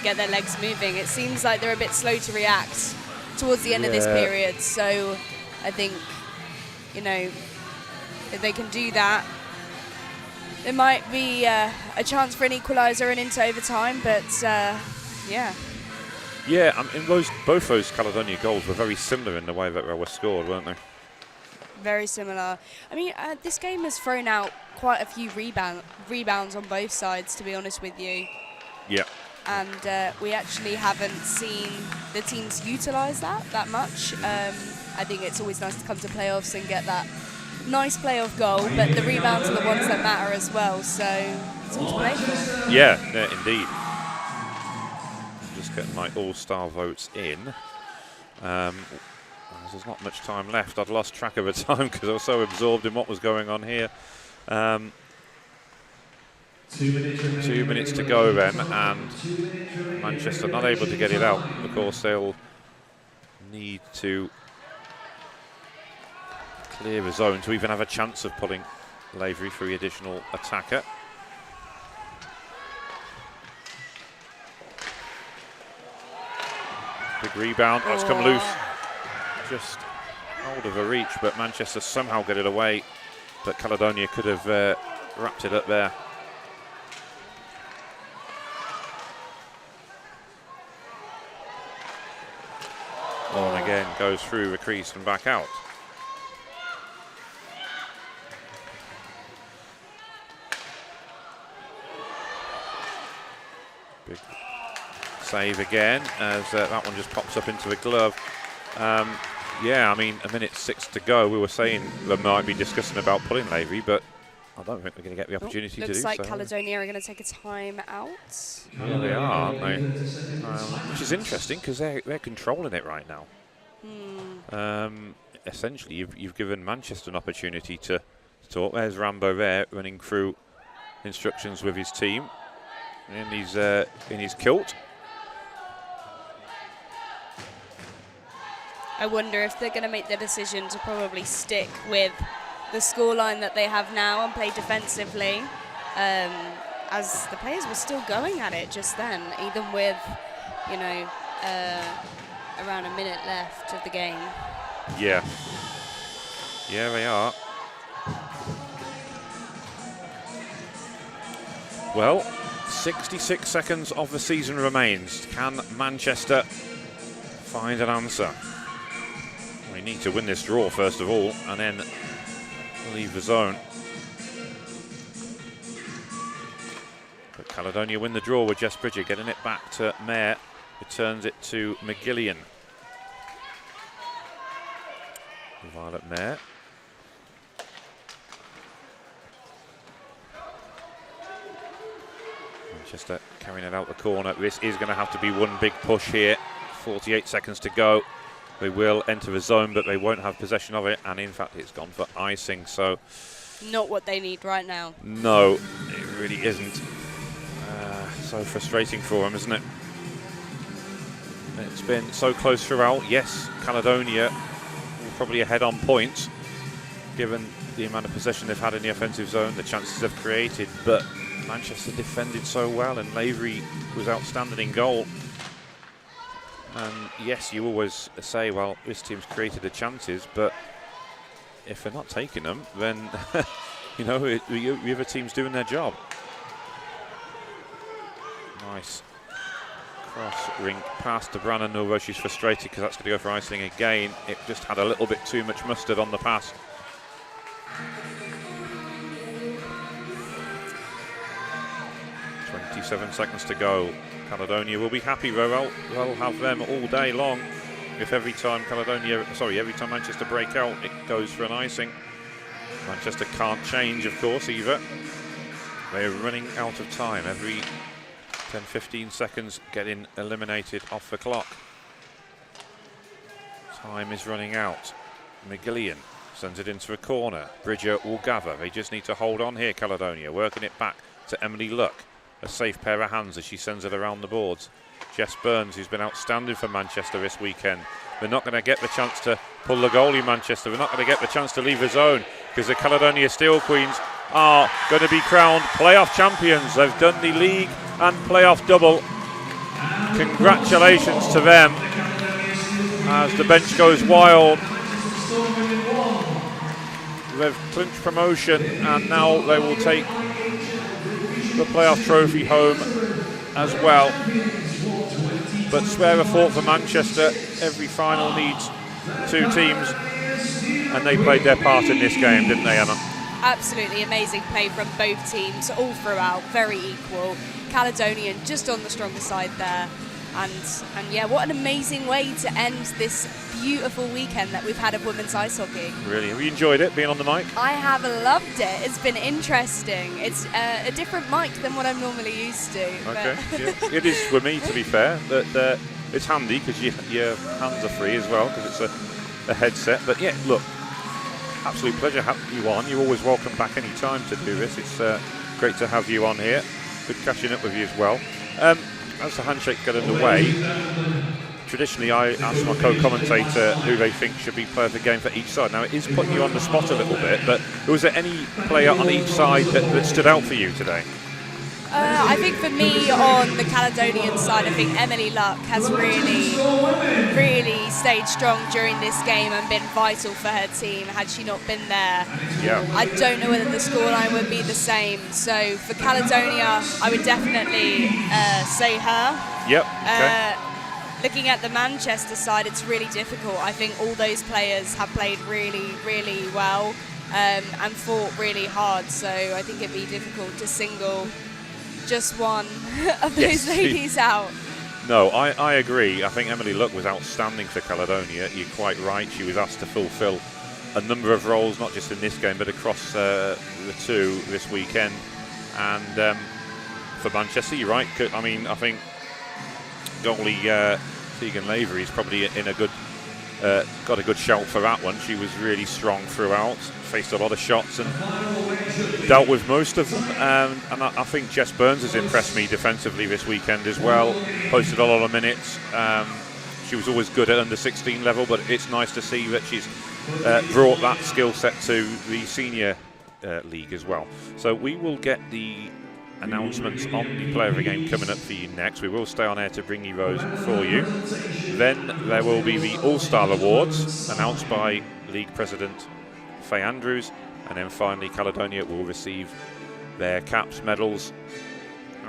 get their legs moving? It seems like they're a bit slow to react towards the end of this period. So I think, you know, if they can do that, there might be a chance for an equaliser and into overtime. But yeah. Yeah, I mean, both those Caledonia goals were very similar in the way that they were scored, weren't they? Very similar. I mean, this game has thrown out quite a few rebounds on both sides, to be honest with you. Yeah. And we actually haven't seen the teams utilise that much. I think it's always nice to come to playoffs and get that nice playoff goal, but the rebounds are the ones that matter as well, so it's all to play for. Yeah, indeed. Just getting my all-star votes in. There's not much time left. I'd lost track of the time because I was so absorbed in what was going on here. 2 minutes to go then, and Manchester not able to get it out. Of course, they'll need to clear the zone to even have a chance of pulling Lavery for the additional attacker. Big rebound. Oh, it's come loose. Just out of a reach, but Manchester somehow get it away. But Caledonia could have wrapped it up there. And again goes through the crease and back out. Big save again as that one just pops up into the glove. Yeah, I mean, 1:06 to go. We were saying they might be discussing about pulling Lavery, but I don't think we're going to get the opportunity to do so. Looks like Caledonia are going to take a time out. Yeah, they are, aren't they? Which is interesting because they're controlling it right now. Essentially, you've given Manchester an opportunity to talk. There's Rambo there running through instructions with his team in his kilt. I wonder if they're going to make the decision to probably stick with the scoreline that they have now and play defensively, as the players were still going at it just then, even with, you know, around a minute left of the game. Yeah. Yeah, they are. Well, 66 seconds of the season remains. Can Manchester find an answer? We need to win this draw first of all, and then leave the zone. But Caledonia win the draw with Jess Bridger getting it back to Mayer. Returns it to McGillian. Violet Mayer. Manchester carrying it out the corner. This is going to have to be one big push here. 48 seconds to go. They will enter the zone, but they won't have possession of it. And in fact, it's gone for icing. So, not what they need right now. No, it really isn't. So frustrating for them, isn't it? It's been so close throughout. Yes, Caledonia were probably ahead on points, given the amount of possession they've had in the offensive zone, the chances they've created, but Manchester defended so well, and Lavery was outstanding in goal. And yes, you always say, well, this team's created the chances, but if they're not taking them, then you know, the other team's doing their job. Nice cross ring pass to Brannan, although she's frustrated because that's going to go for icing again. It just had a little bit too much mustard on the pass. 27 seconds to go. Caledonia will be happy. They'll have them all day long. If every time Manchester break out, it goes for an icing. Manchester can't change, of course, either. They're running out of time. Every 10-15 seconds getting eliminated off the clock. Time is running out. McGillian sends it into a corner. Bridger will gather. They just need to hold on here, Caledonia. Working it back to Emily Luck. A safe pair of hands as she sends it around the boards. Jess Burns, who's been outstanding for Manchester this weekend. They're not going to get the chance to pull the goalie, Manchester. They're not going to get the chance to leave the zone because the Caledonia Steel Queens are going to be crowned playoff champions. They've done the league and playoff double. Congratulations to them as the bench goes wild. They've clinched promotion and now they will take the playoff trophy home as well. But swear a fought for Manchester. Every final needs two teams, and they played their part in this game, didn't they, Emma? Absolutely amazing play from both teams all throughout, very equal. Caledonian just on the stronger side there. And yeah, what an amazing way to end this beautiful weekend that we've had of women's ice hockey. Really, have you enjoyed it, being on the mic? I have loved it. It's been interesting. It's a different mic than what I'm normally used to. Okay, yeah. It is for me, to be fair. That it's handy because your hands are free as well because it's a headset. But yeah, look, absolute pleasure having you on. You're always welcome back any time to do this. It's great to have you on here. Good catching up with you as well. As the handshake got underway, traditionally I ask my co-commentator who they think should be player of the game for each side. Now it is putting you on the spot a little bit, but was there any player on each side that stood out for you today? I think for me on the Caledonian side, I think Emily Luck has really stayed strong during this game and been vital for her team. Had she not been there, I don't know whether the scoreline would be the same. So for Caledonia, I would definitely say her. Yep. Okay. Looking at the Manchester side, it's really difficult. I think all those players have played really well and fought really hard. So I think it'd be difficult to single just one of those ladies out. No, I agree. I think Emily Luck was outstanding for Caledonia. You're quite right. She was asked to fulfil a number of roles, not just in this game, but across the two this weekend. And for Manchester, you're right. I mean, I think goalie Tegan Lavery is probably in a good, got a good shout for that one. She was really strong throughout, faced a lot of shots and dealt with most of them. And I think Jess Burns has impressed me defensively this weekend as well. Posted a lot of minutes. She was always good at under 16 level, but it's nice to see that she's brought that skill set to the senior league as well. So we will get the announcements on the player of the game coming up for you next. We will stay on air to bring you those for you. Then there will be the All-Star Awards announced by League President Faye Andrews, and then finally Caledonia will receive their caps, medals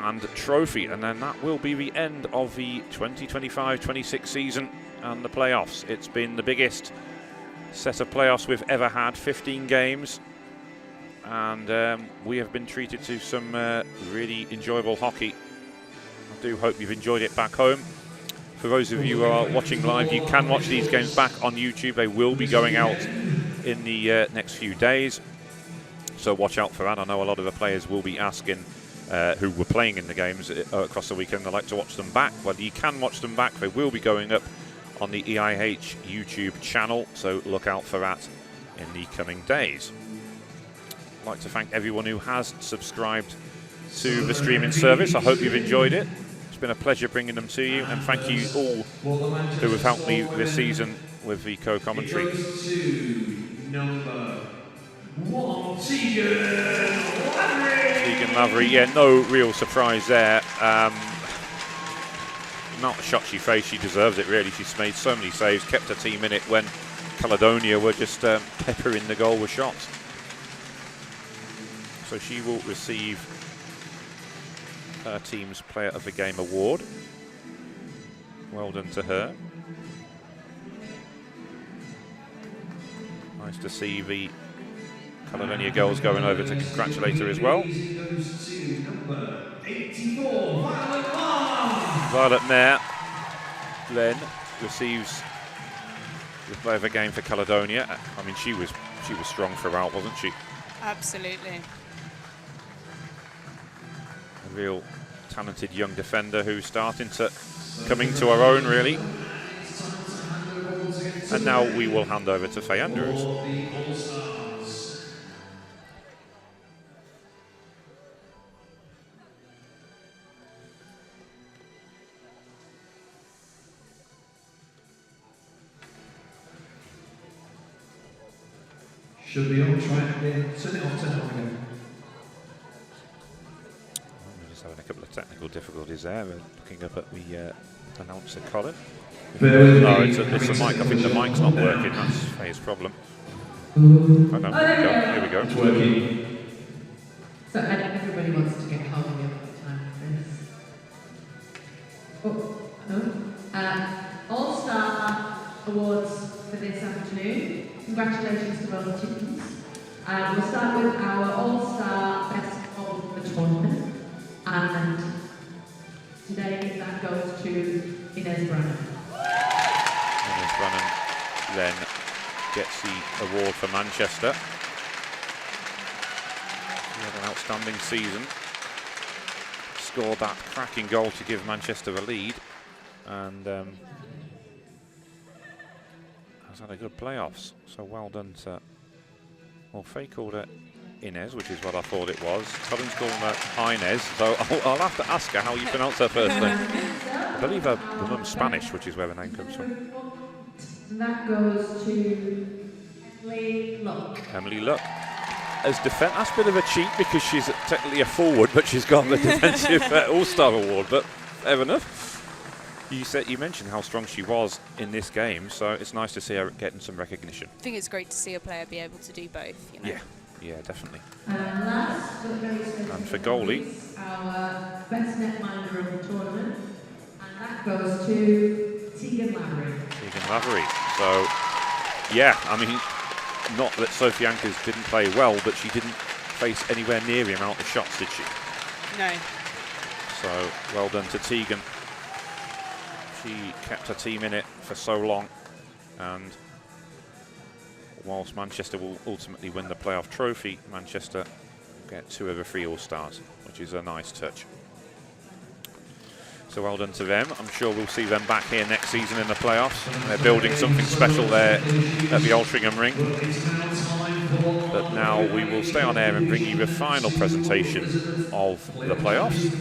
and trophy, and then that will be the end of the 2025-26 season and the playoffs. It's been the biggest set of playoffs we've ever had, 15 games, and we have been treated to some really enjoyable hockey. I do hope you've enjoyed it back home. For those of you who are watching live, you can watch these games back on YouTube. They will be going out in the next few days, so watch out for that. I know a lot of the players will be asking who were playing in the games across the weekend. They like to watch them back. Well, you can watch them back. They will be going up on the EIH YouTube channel, so look out for that in the coming days. I'd like to thank everyone who has subscribed to the streaming service. I hope you've enjoyed it. It's been a pleasure bringing them to you, and thank you all who have helped me this season with the co-commentary. It goes to number 1, Tegan Lavery. Tegan Lavery, yeah, no real surprise there. Not a shot she faced, she deserves it really. She's made so many saves, kept her team in it when Caledonia were just peppering the goal with shots. So she will receive her team's Player of the Game award. Well done to her. Nice to see the Caledonia girls going over to congratulate her as well. Violet Mayer then receives the Player of the Game for Caledonia. I mean, she was strong throughout, wasn't she? Absolutely. A real talented young defender who's starting to coming to her own, really. And now we will hand over to Faye Andrews. Should be on track, yeah. Turn it off, turn it off again. We're just having a couple of technical difficulties there. We're looking up at the announcer Colin. No, it's a mic. I think the mic's not working. That's Faye's problem. Oh no, here we go. It's working. So everybody wants to get hold of you all the time. All-Star Awards for this afternoon. Congratulations to all the teams. We'll start with our All-Star Best of the Tournament. And today that goes to Inez Brannan. Inez Brannan then gets the award for Manchester. She had an outstanding season. Scored that cracking goal to give Manchester a lead. And has had a good playoffs. So well done to... Well, Faye called her Inez, which is what I thought it was. Colin's calling her Inez, so I'll have to ask her how you pronounce her first name. I believe her mum's Spanish, which is where the name comes from. And that goes to Emily Luck. Emily Luck. As that's a bit of a cheat because she's technically a forward, but she's got the defensive All-Star award. But fair enough. You mentioned how strong she was in this game, so it's nice to see her getting some recognition. I think it's great to see a player be able to do both. You know? Yeah, definitely. And last but not least, And for goalie, our best netminder of the tournament, and that goes to Tegan Lavery. Tegan Lavery. So, yeah, I mean, not that Sophie Ankers didn't play well, but she didn't face anywhere near the amount of shots, did she? No. So, well done to Tegan. She kept her team in it for so long, and whilst Manchester will ultimately win the playoff trophy, Manchester will get 2 of the 3 All-Stars, which is a nice touch. So well done to them. I'm sure we'll see them back here next season in the playoffs. They're building something special there at the Altrincham Ring. But now we will stay on air and bring you the final presentation of the playoffs,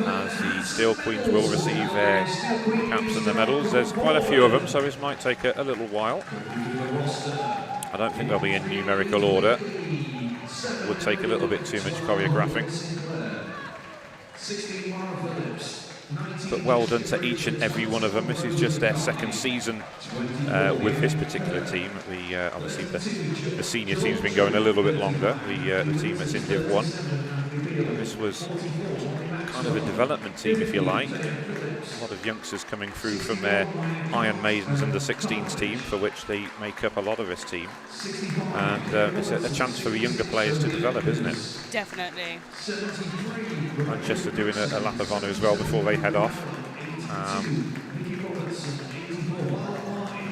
as the Steel Queens will receive their caps and their medals. There's quite a few of them, so this might take a little while. I don't think they'll be in numerical order. It would take a little bit too much choreographing. But well done to each and every one of them. This is just their second season with this particular team. Obviously the senior team's been going a little bit longer, the team that's in Div 1. This was kind of a development team, if you like. A lot of youngsters coming through from their Iron Maidens under 16s team, for which they make up a lot of this team. And it's a chance for the younger players to develop, isn't it? Definitely. Manchester doing a lap of honour as well before they head off.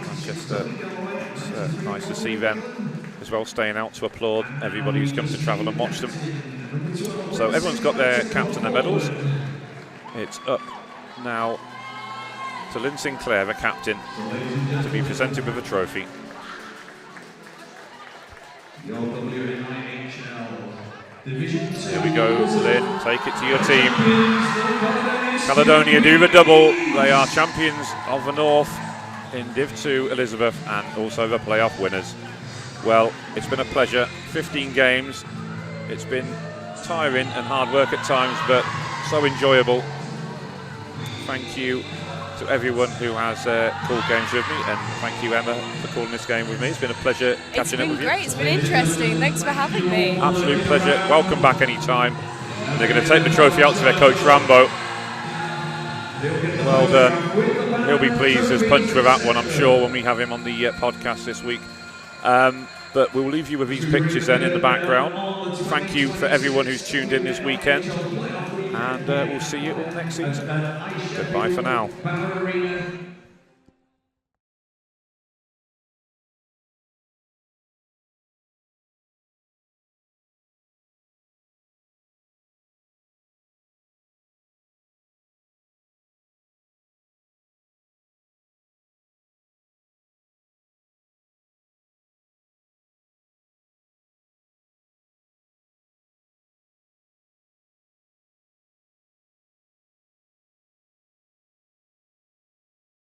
Manchester, it's nice to see them as well staying out to applaud everybody who's come to travel and watch them. So everyone's got their caps and their medals. It's up now to Lynn Sinclair, the captain, to be presented with a trophy. Your WNIHL Here we go, Lynn, take it to your team. Caledonia do the double. They are champions of the North in Div 2, Elizabeth, and also the playoff winners. Well, it's been a pleasure. 15 games. It's been tiring and hard work at times, but so enjoyable. Thank you to everyone who has called games with me, and thank you, Emma, for calling this game with me. It's been a pleasure catching up with you. It's been great, it's been interesting. Thanks for having me. Absolute pleasure. Welcome back anytime. They're going to take the trophy out to their coach, Rambo. Well done. He'll be pleased as punch with that one, I'm sure, when we have him on the podcast this week. But we'll leave you with these pictures then in the background. Thank you for everyone who's tuned in this weekend, and we'll see you all next season. Goodbye for now.